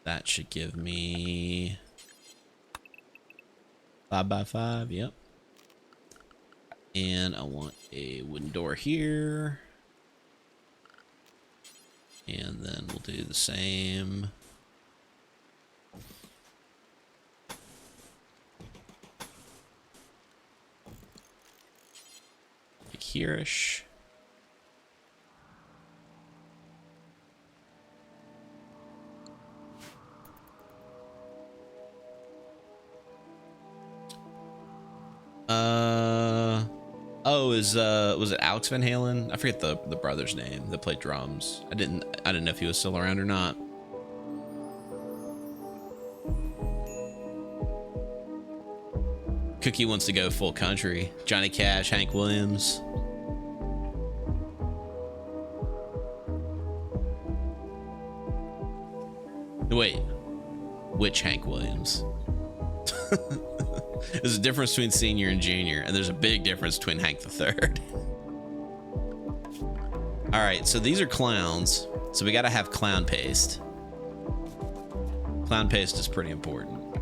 That should give me 5 by 5, yep. And I want a wooden door here. And then we'll do the same. Like here-ish. Oh, was it Alex Van Halen? I forget the brother's name that played drums. I didn't know if he was still around or not. Cookie wants to go full country. Johnny Cash, Hank Williams. Wait, which Hank Williams? There's a difference between senior and junior, and there's a big difference between Hank the Third. All right, so these are clowns, so we got to have clown paste. Clown paste is pretty important.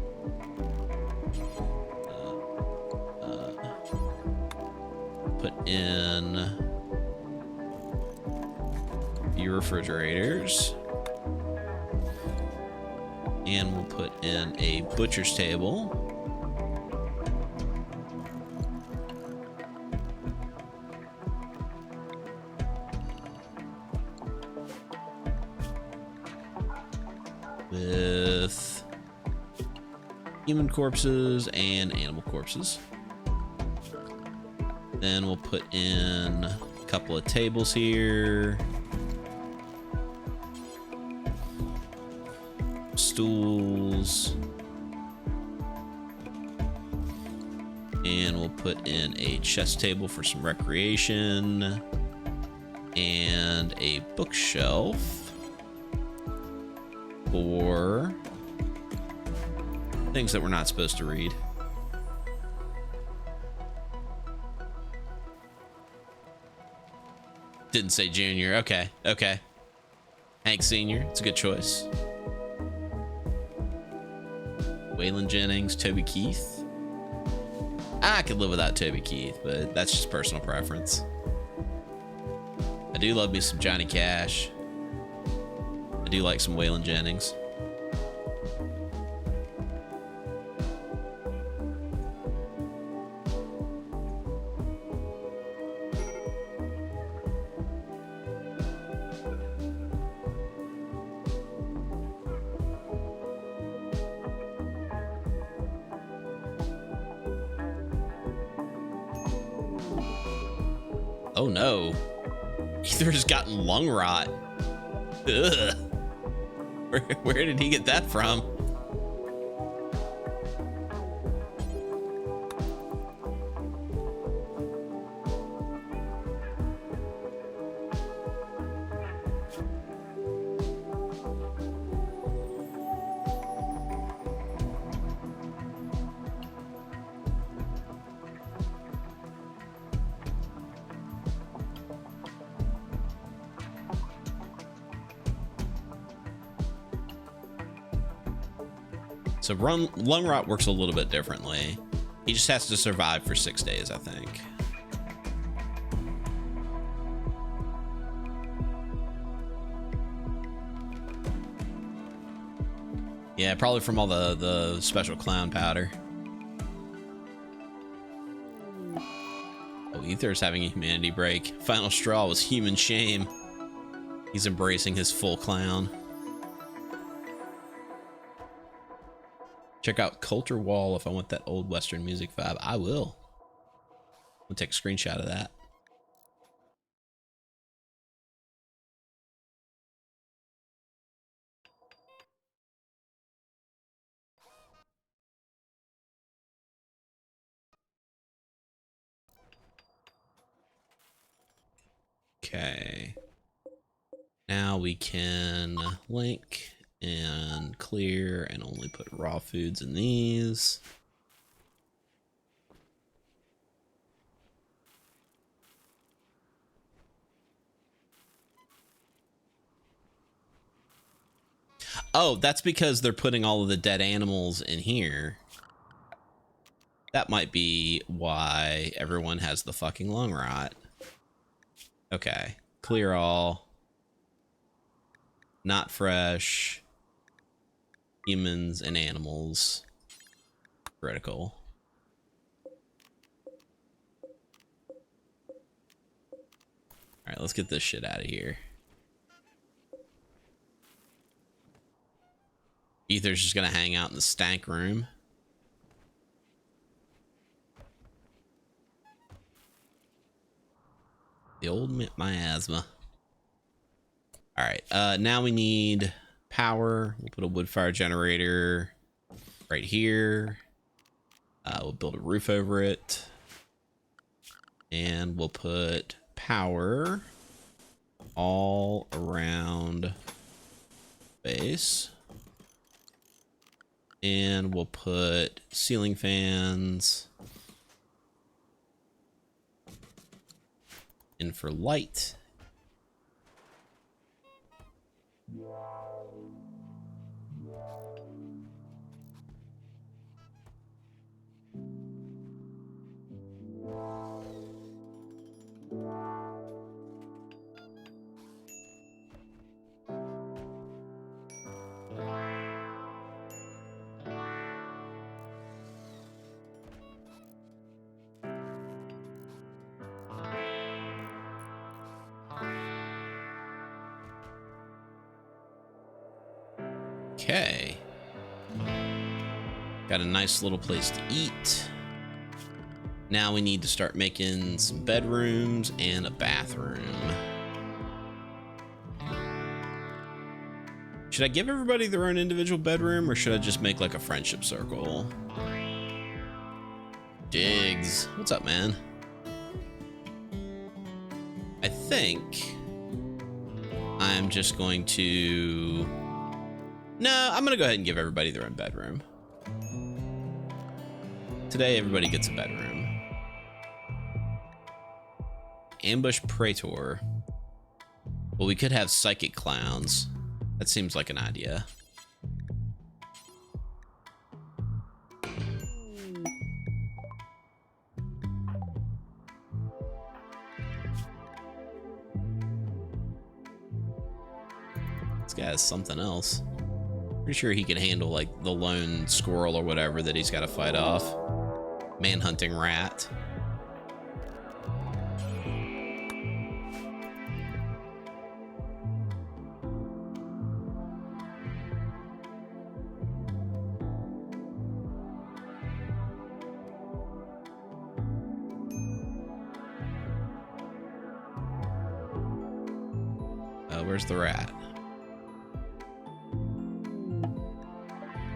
Put in your refrigerators, and we'll put in a butcher's table. With human corpses and animal corpses. Then we'll put in a couple of tables here. Stools. And we'll put in a chess table for some recreation. And a bookshelf for things that we're not supposed to read. Didn't say junior. Okay, okay. Hank Senior, it's a good choice. Waylon Jennings, Toby Keith. I could live without Toby Keith, but that's just personal preference. I do love me some Johnny Cash. I do like some Waylon Jennings. Oh no. Ether's gotten lung rot. Ugh. Where did he get that from? So lung rot works a little bit differently. He just has to survive for 6 days, I think. Yeah, probably from all the special clown powder. Oh, Ether's having a humanity break. Final straw was human shame. He's embracing his full clown. Check out Coulter Wall if I want that old Western music vibe. I will. I'll take a screenshot of that. Okay. Now we can link and clear and only put raw foods in these. Oh, that's because they're putting all of the dead animals in here. That might be why everyone has the fucking lung rot. Okay. Clear all. Not fresh. Humans and animals. Critical. Alright, let's get this shit out of here. Ether's just gonna hang out in the stank room. The old miasma. Alright, now we need power. We'll put a wood fire generator right here. We'll build a roof over it. And we'll put power all around base. And we'll put ceiling fans in for light. Okay. Got a nice little place to eat. Now we need to start making some bedrooms and a bathroom. Should I give everybody their own individual bedroom, or should I just make like a friendship circle? Diggs. What's up, man? I think I'm just going to... No, I'm gonna go ahead and give everybody their own bedroom. Today, everybody gets a bedroom. Ambush Praetor. Well, we could have psychic clowns. That seems like an idea. This guy has something else. Pretty sure he can handle like the lone squirrel or whatever that he's got to fight off. Manhunting rat. Where's the rat?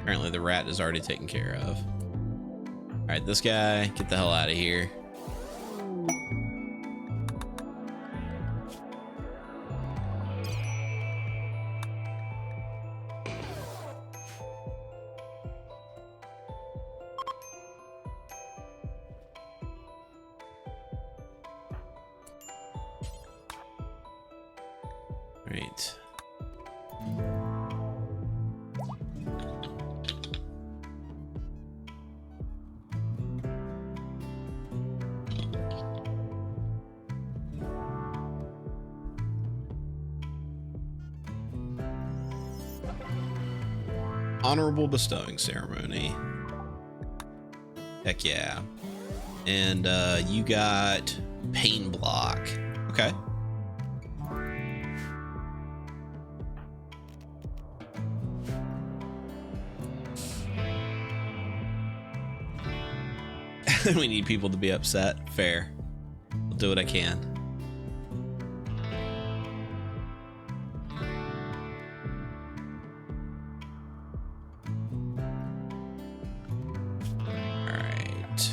Apparently the rat is already taken care of. All right, this guy, get the hell out of here. All right. Honorable bestowing ceremony. Heck yeah. And you got pain block. Okay. We need people to be upset. Fair. I'll do what I can. Alright.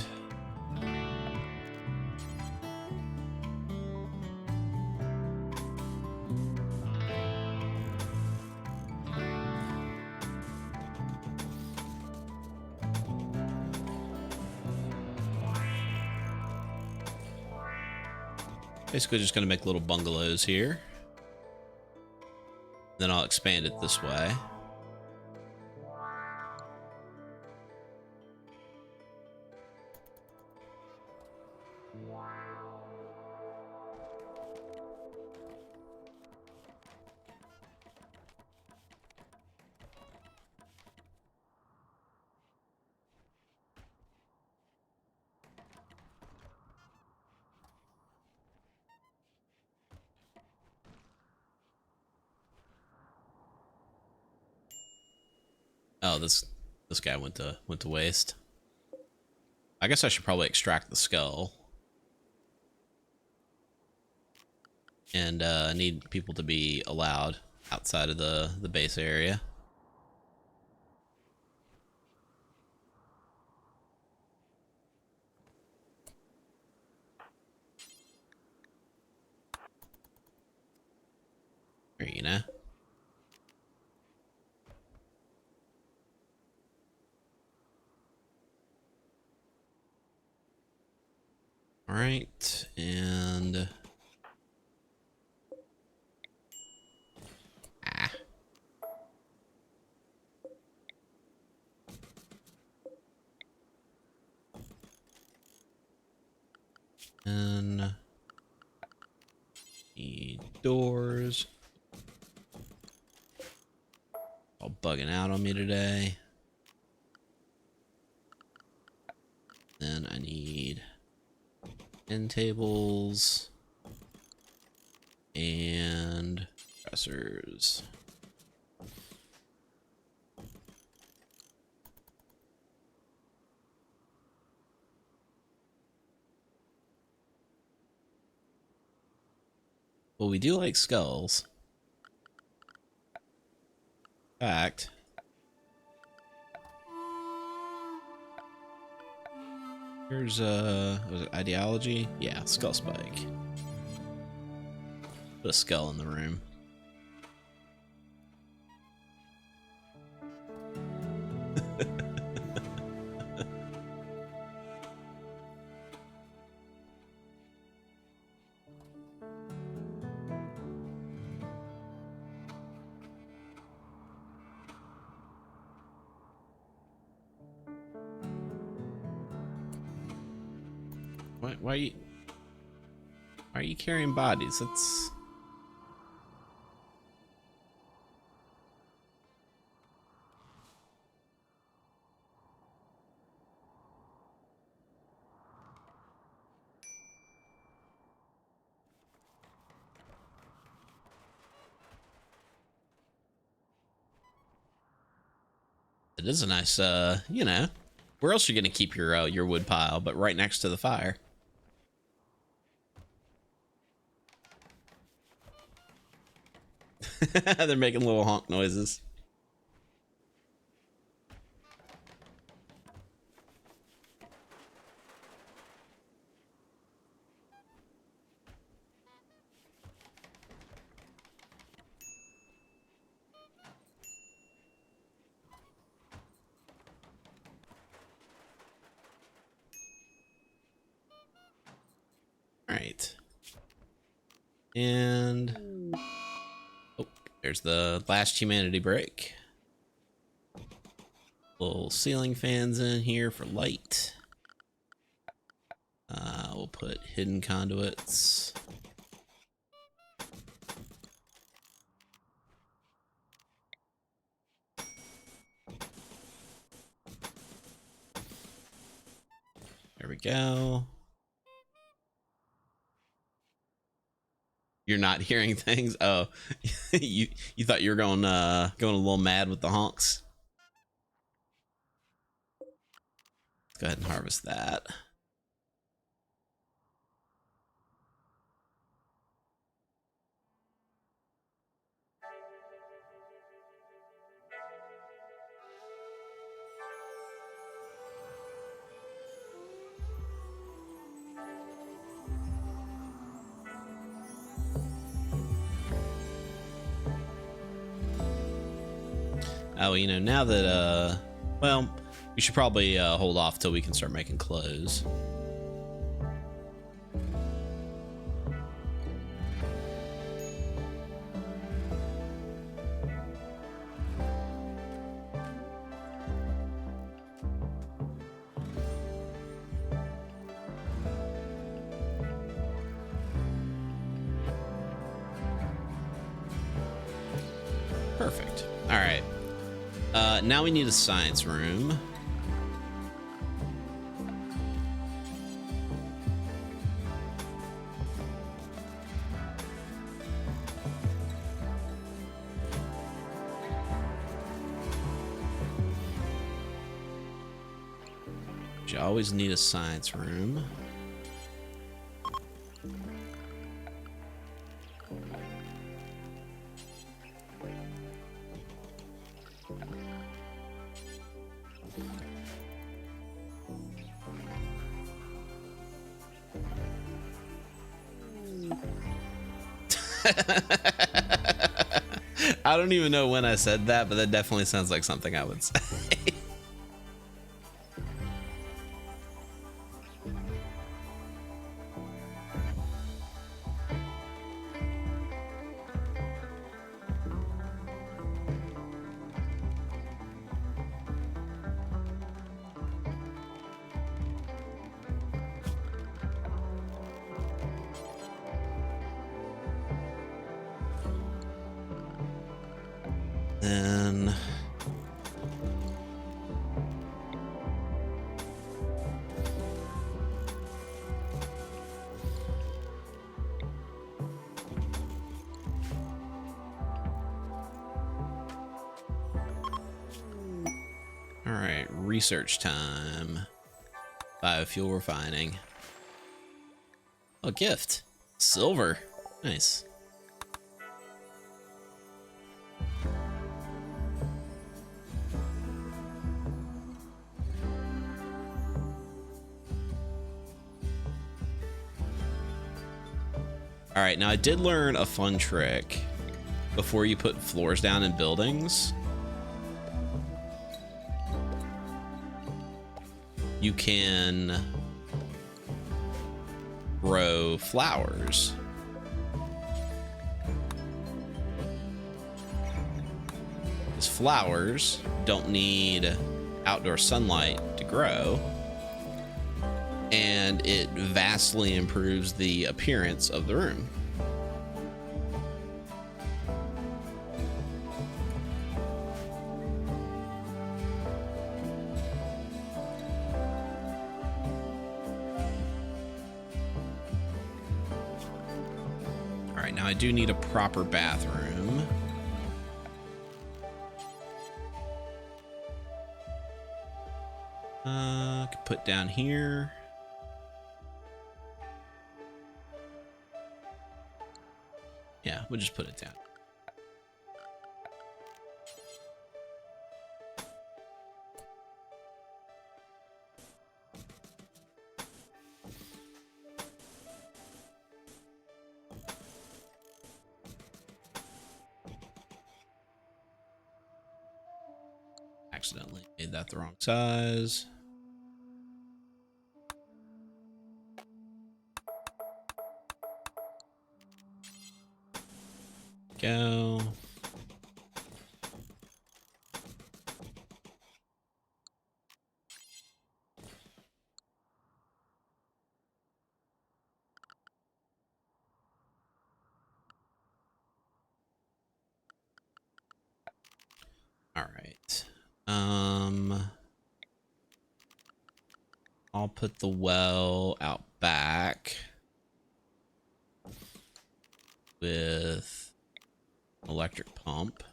Basically just going to make little bungalows here. Then I'll expand it this way. Oh, this guy went to waste. I guess I should probably extract the skull. And need people to be allowed outside of the base area. Here, you know. All right, and and need doors. All bugging out on me today. Then I need end tables and dressers. Well, we do like skulls. In fact, here's was it ideology? Yeah, skull spike. Put a skull in the room. Why are you carrying bodies? That's it is a nice you know, where else are you gonna keep your wood pile but right next to the fire? They're making little honk noises. All right. And oh, there's the last humanity break. Little ceiling fans in here for light. We'll put hidden conduits. There we go. You're not hearing things? Oh, you thought you were going a little mad with the honks? Let's go ahead and harvest that. Oh, you know, now that well, we should probably hold off till we can start making clothes. Perfect. All right. Now we need a science room. You always need a science room. I don't even know when I said that, but that definitely sounds like something I would say. Then all right, research time. Biofuel refining. Oh, gift. Silver. Nice. All right, now I did learn a fun trick before you put floors down in buildings. You can grow flowers. Because flowers don't need outdoor sunlight to grow, and it vastly improves the appearance of the room. All right, now I do need a proper bathroom. Could put down here. Yeah, we'll just put it down. Accidentally made that the wrong size. Go. All right. I'll put the well out back with electric pump,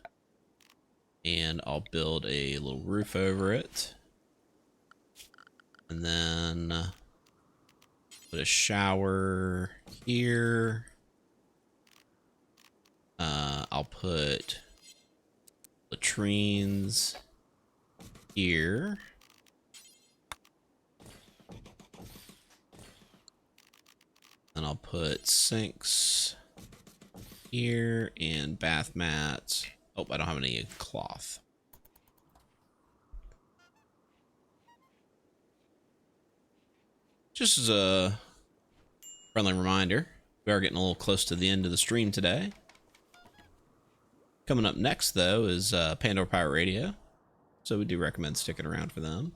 and I'll build a little roof over it, and then put a shower here. I'll put latrines here. And I'll put sinks here and bath mats. Oh, I don't have any cloth. Just as a friendly reminder, we are getting a little close to the end of the stream today. Coming up next, though, is Pandora Pirate Radio. So we do recommend sticking around for them.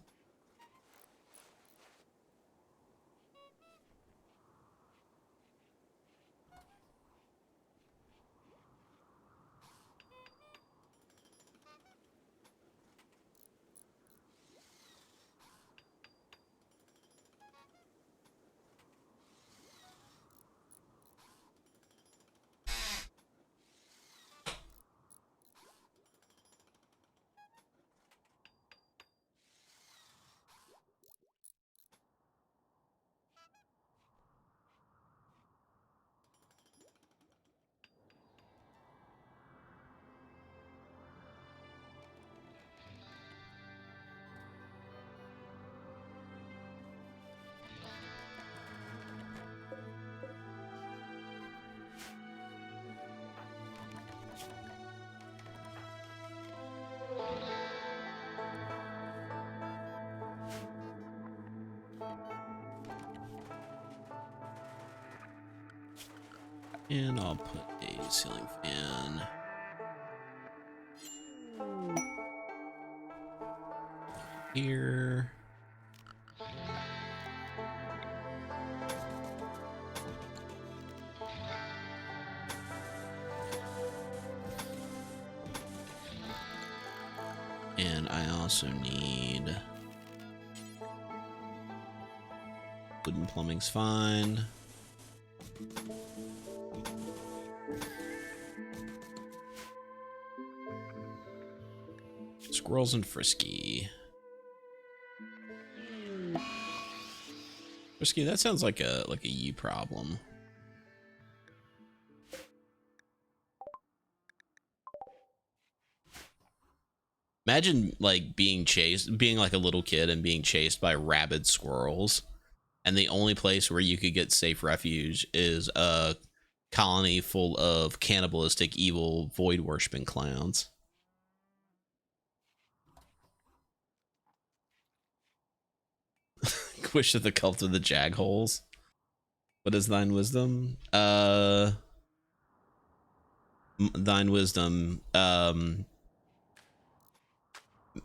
And I'll put a ceiling fan here. And I also need wooden plumbing's fine. Squirrels and Frisky. Frisky, that sounds like a you problem. Imagine like being like a little kid and being chased by rabid squirrels, and the only place where you could get safe refuge is a colony full of cannibalistic, evil, void worshipping clowns. Quish of the cult of the Jagholes. What is thine wisdom? Thine wisdom.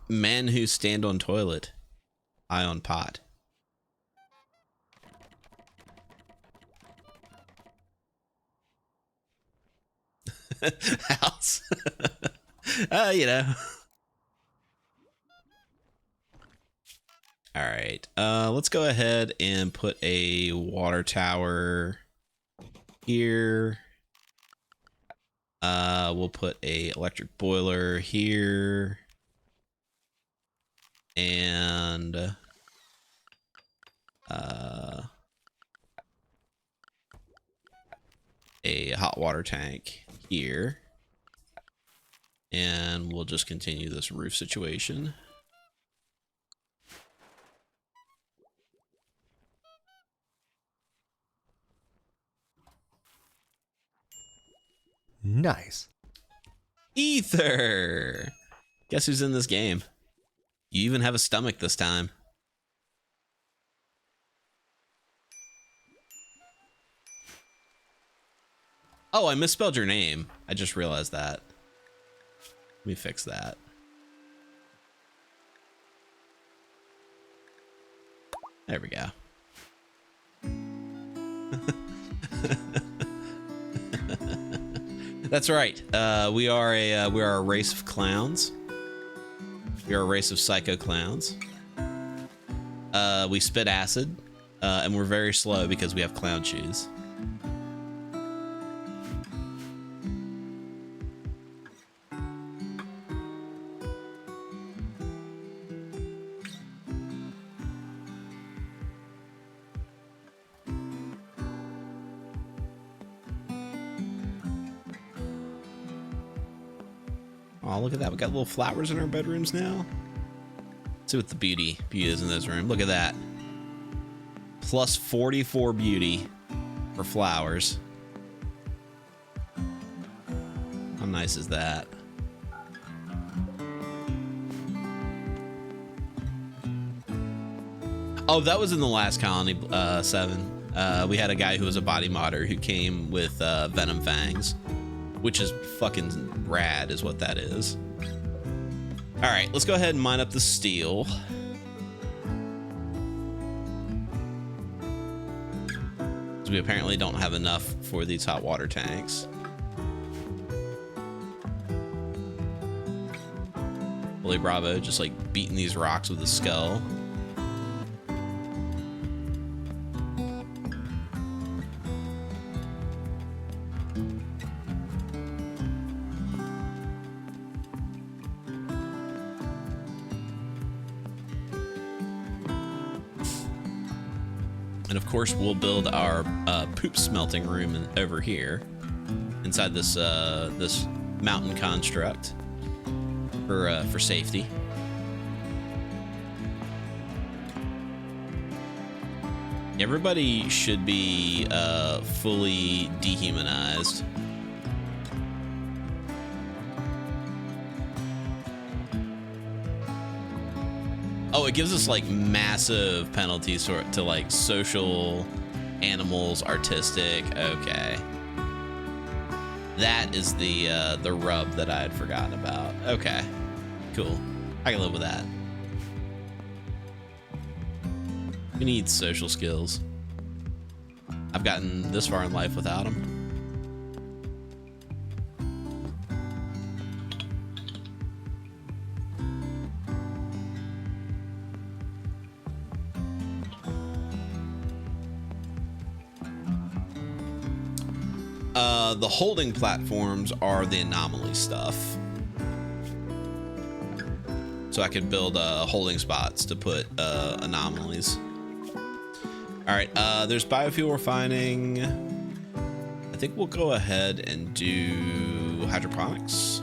Man who stand on toilet, eye on pot. House. You know. All right. Let's go ahead and put a water tower here. We'll put a electric boiler here. And a hot water tank here. And we'll just continue this roof situation. Nice. Ether! Guess who's in this game? You even have a stomach this time. Oh, I misspelled your name. I just realized that. Let me fix that. There we go. That's right. We are a race of clowns. We are a race of psycho clowns. We spit acid, and we're very slow because we have clown shoes. Oh, look at that. We got little flowers in our bedrooms now. Let's see what the beauty is in this room. Look at that. Plus 44 beauty for flowers. How nice is that? Oh, that was in the last colony, 7. We had a guy who was a body modder who came with venom fangs, which is fucking rad is what that is. All right, let's go ahead and mine up the steel. Because we apparently don't have enough for these hot water tanks. Bully Bravo just like beating these rocks with his skull. And of course, we'll build our poop smelting room over here, inside this this mountain construct for safety. Everybody should be fully dehumanized. Oh, it gives us like massive penalties to like social, animals, artistic. Okay. That is the rub that I had forgotten about. Okay, cool. I can live with that. We need social skills. I've gotten this far in life without them. The holding platforms are the anomaly stuff. So I could build holding spots to put anomalies. All right, there's biofuel refining. I think we'll go ahead and do hydroponics.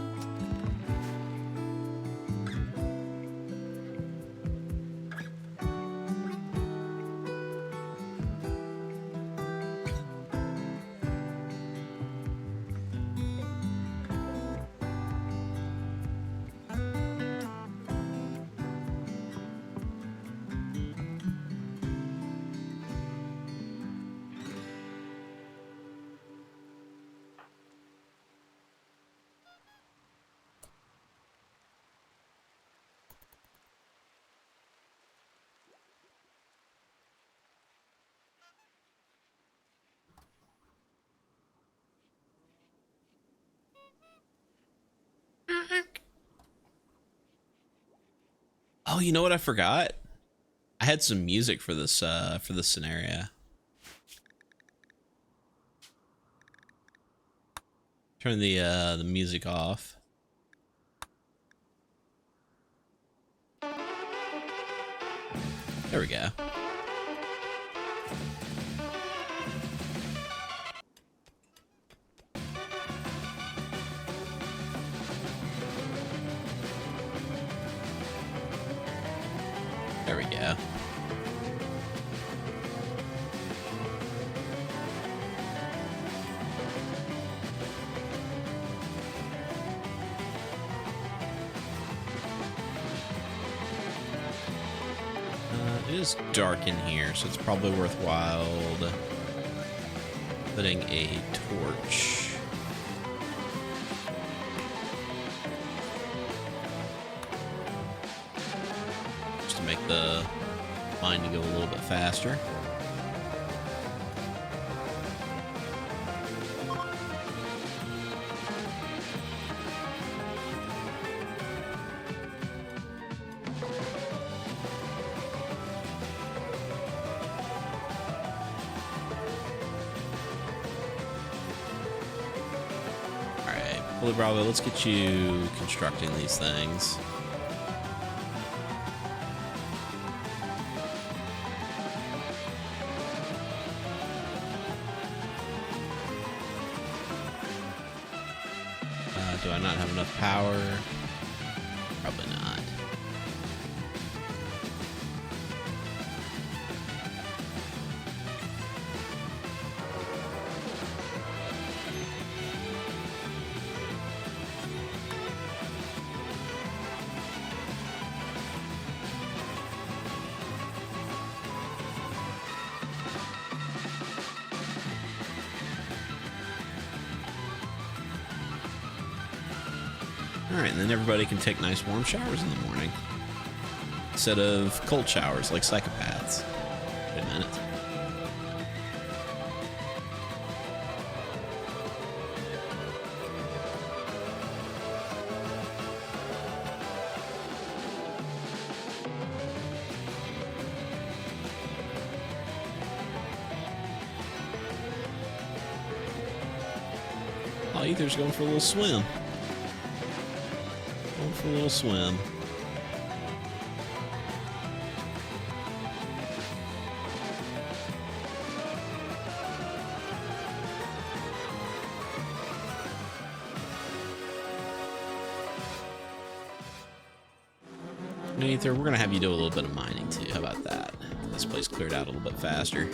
Oh, you know what I forgot? I had some music for this scenario. Turn the music off. There we go. There we go. It is dark in here, so it's probably worthwhile putting a torch. Just to make the mining go a little bit faster. Holy Bravo, let's get you constructing these things. Do I not have enough power? Probably not. Alright, and then everybody can take nice warm showers in the morning. Instead of cold showers like psychopaths. Wait a minute. Oh, Ether's going for a little swim. Going for a little swim. Ether, we're gonna have you do a little bit of mining too. How about that? This place cleared out a little bit faster.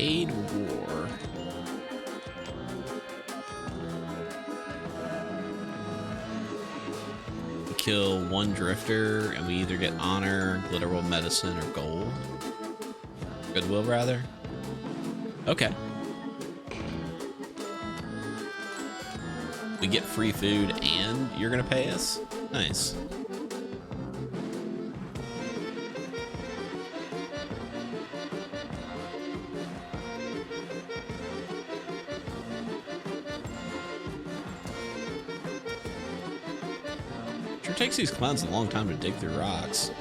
Paid war. We kill one drifter and we either get honor, glitterworld medicine, or gold. Goodwill, rather. Okay. We get free food and you're gonna pay us? Nice. Sure takes these clowns a long time to dig through rocks.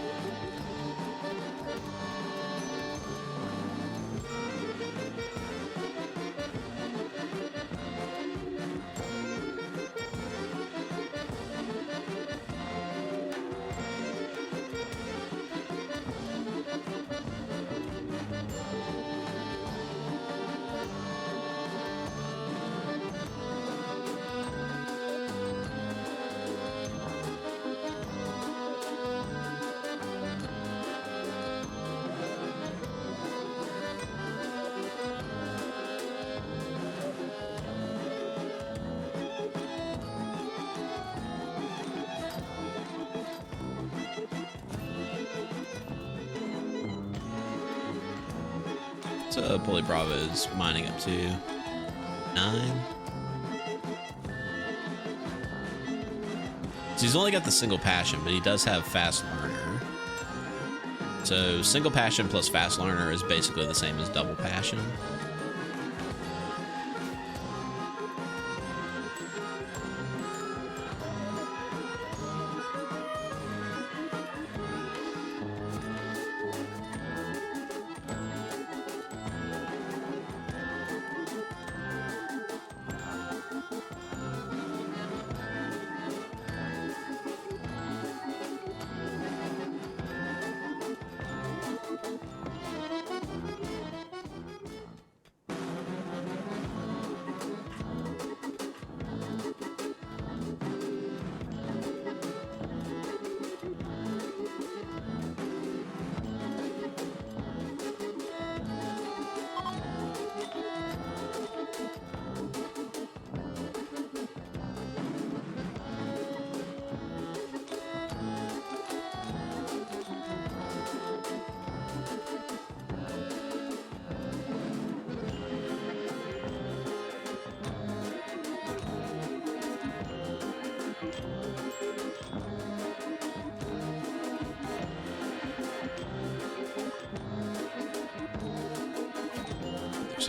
So Bully Bravo is mining up to 9. So he's only got the single passion, but he does have fast learner. So single passion plus fast learner is basically the same as double passion.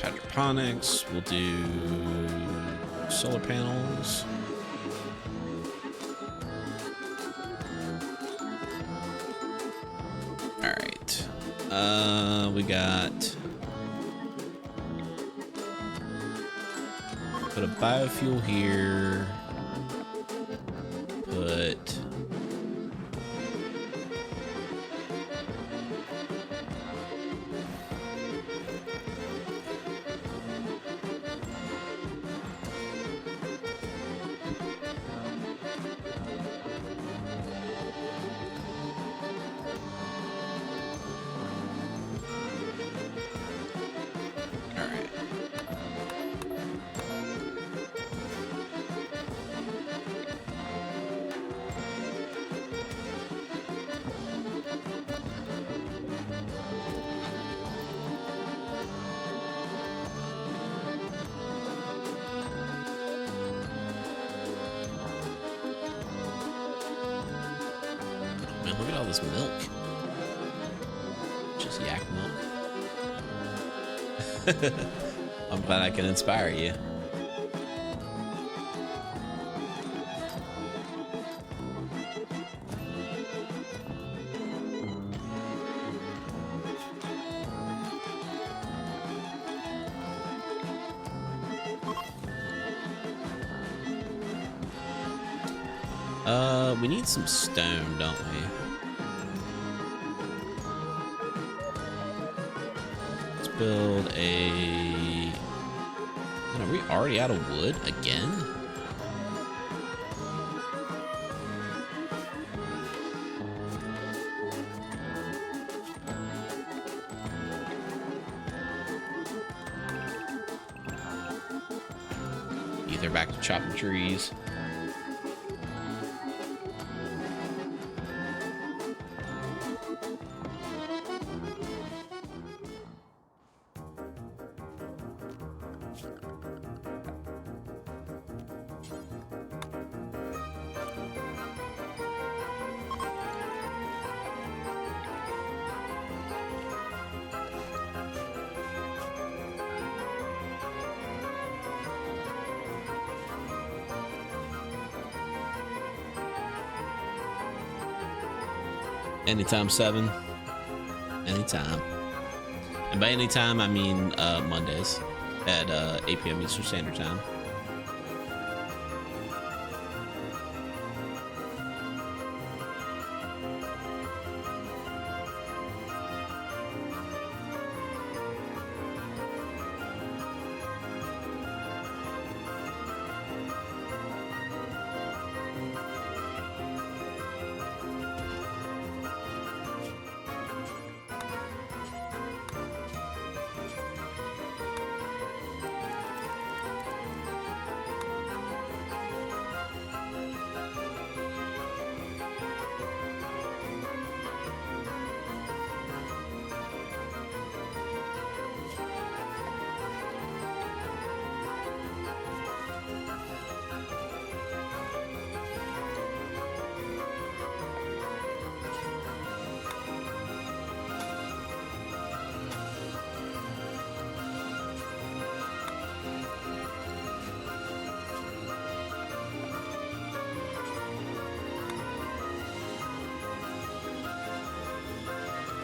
Hydroponics, we'll do solar panels. All right. We got put a biofuel here. Put look at all this milk. Just yak milk. I'm glad I can inspire you. We need some stone, don't we? Let's build a... Are we already out of wood again? they're back to chopping trees. Anytime 7. Anytime. And by anytime, I mean Mondays at 8 p.m. Eastern Standard Time.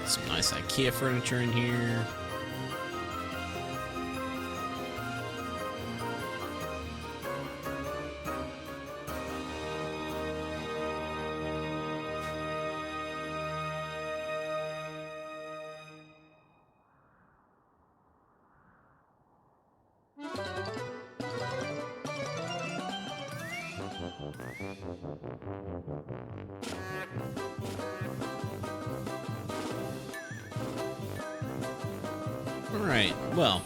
Some nice IKEA furniture in here. Alright, well,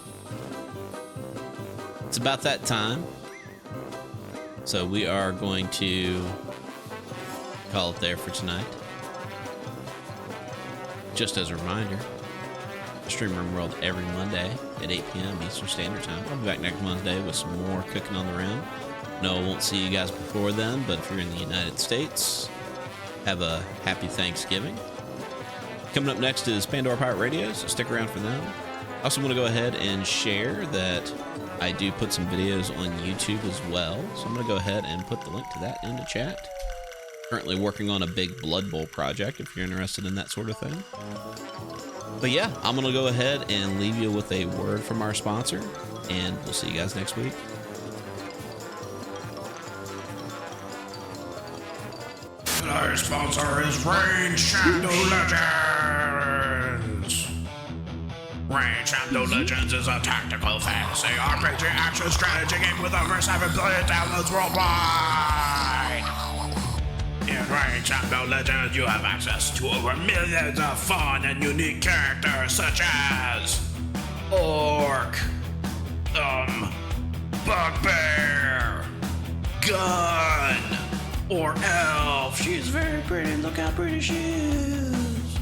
it's about that time. So we are going to call it there for tonight. Just as a reminder, I stream Rimworld every Monday at 8 p.m. Eastern Standard Time. I'll be back next Monday with some more Cooking on the Rim. No, I won't see you guys before then, but if you're in the United States, have a happy Thanksgiving. Coming up next is Pandora Pirate Radio, so stick around for them. I also want to go ahead and share that I do put some videos on YouTube as well. So I'm going to go ahead and put the link to that into chat. Currently working on a big Blood Bowl project if you're interested in that sort of thing. But yeah, I'm going to go ahead and leave you with a word from our sponsor, and we'll see you guys next week. Our sponsor is Rain Shadow Legends. Rain Shadow Legends is a tactical fantasy RPG action strategy game with over 7 billion downloads worldwide. In Rain Shadow Legends, you have access to over millions of fun and unique characters such as Orc, Bugbear, Gun, or Elf. She's very pretty. Look how pretty she is.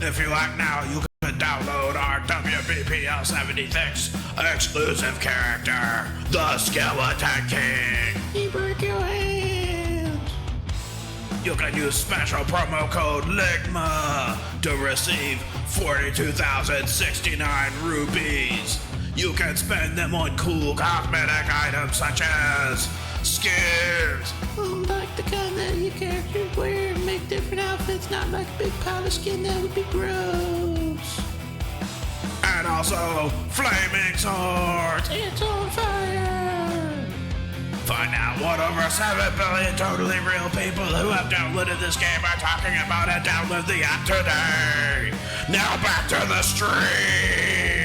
If you like now, you can download our WBPL 76 exclusive character, the Skeleton King. He broke your hands. You can use special promo code LIGMA to receive 42,069 rupees. You can spend them on cool cosmetic items such as skins. Like the kind that your characters wear and make different outfits, not like a big pile of skin, that would be gross. And also flaming swords. It's on fire. Find out what over 7 billion totally real people who have downloaded this game are talking about and download the app today. Now back to the stream.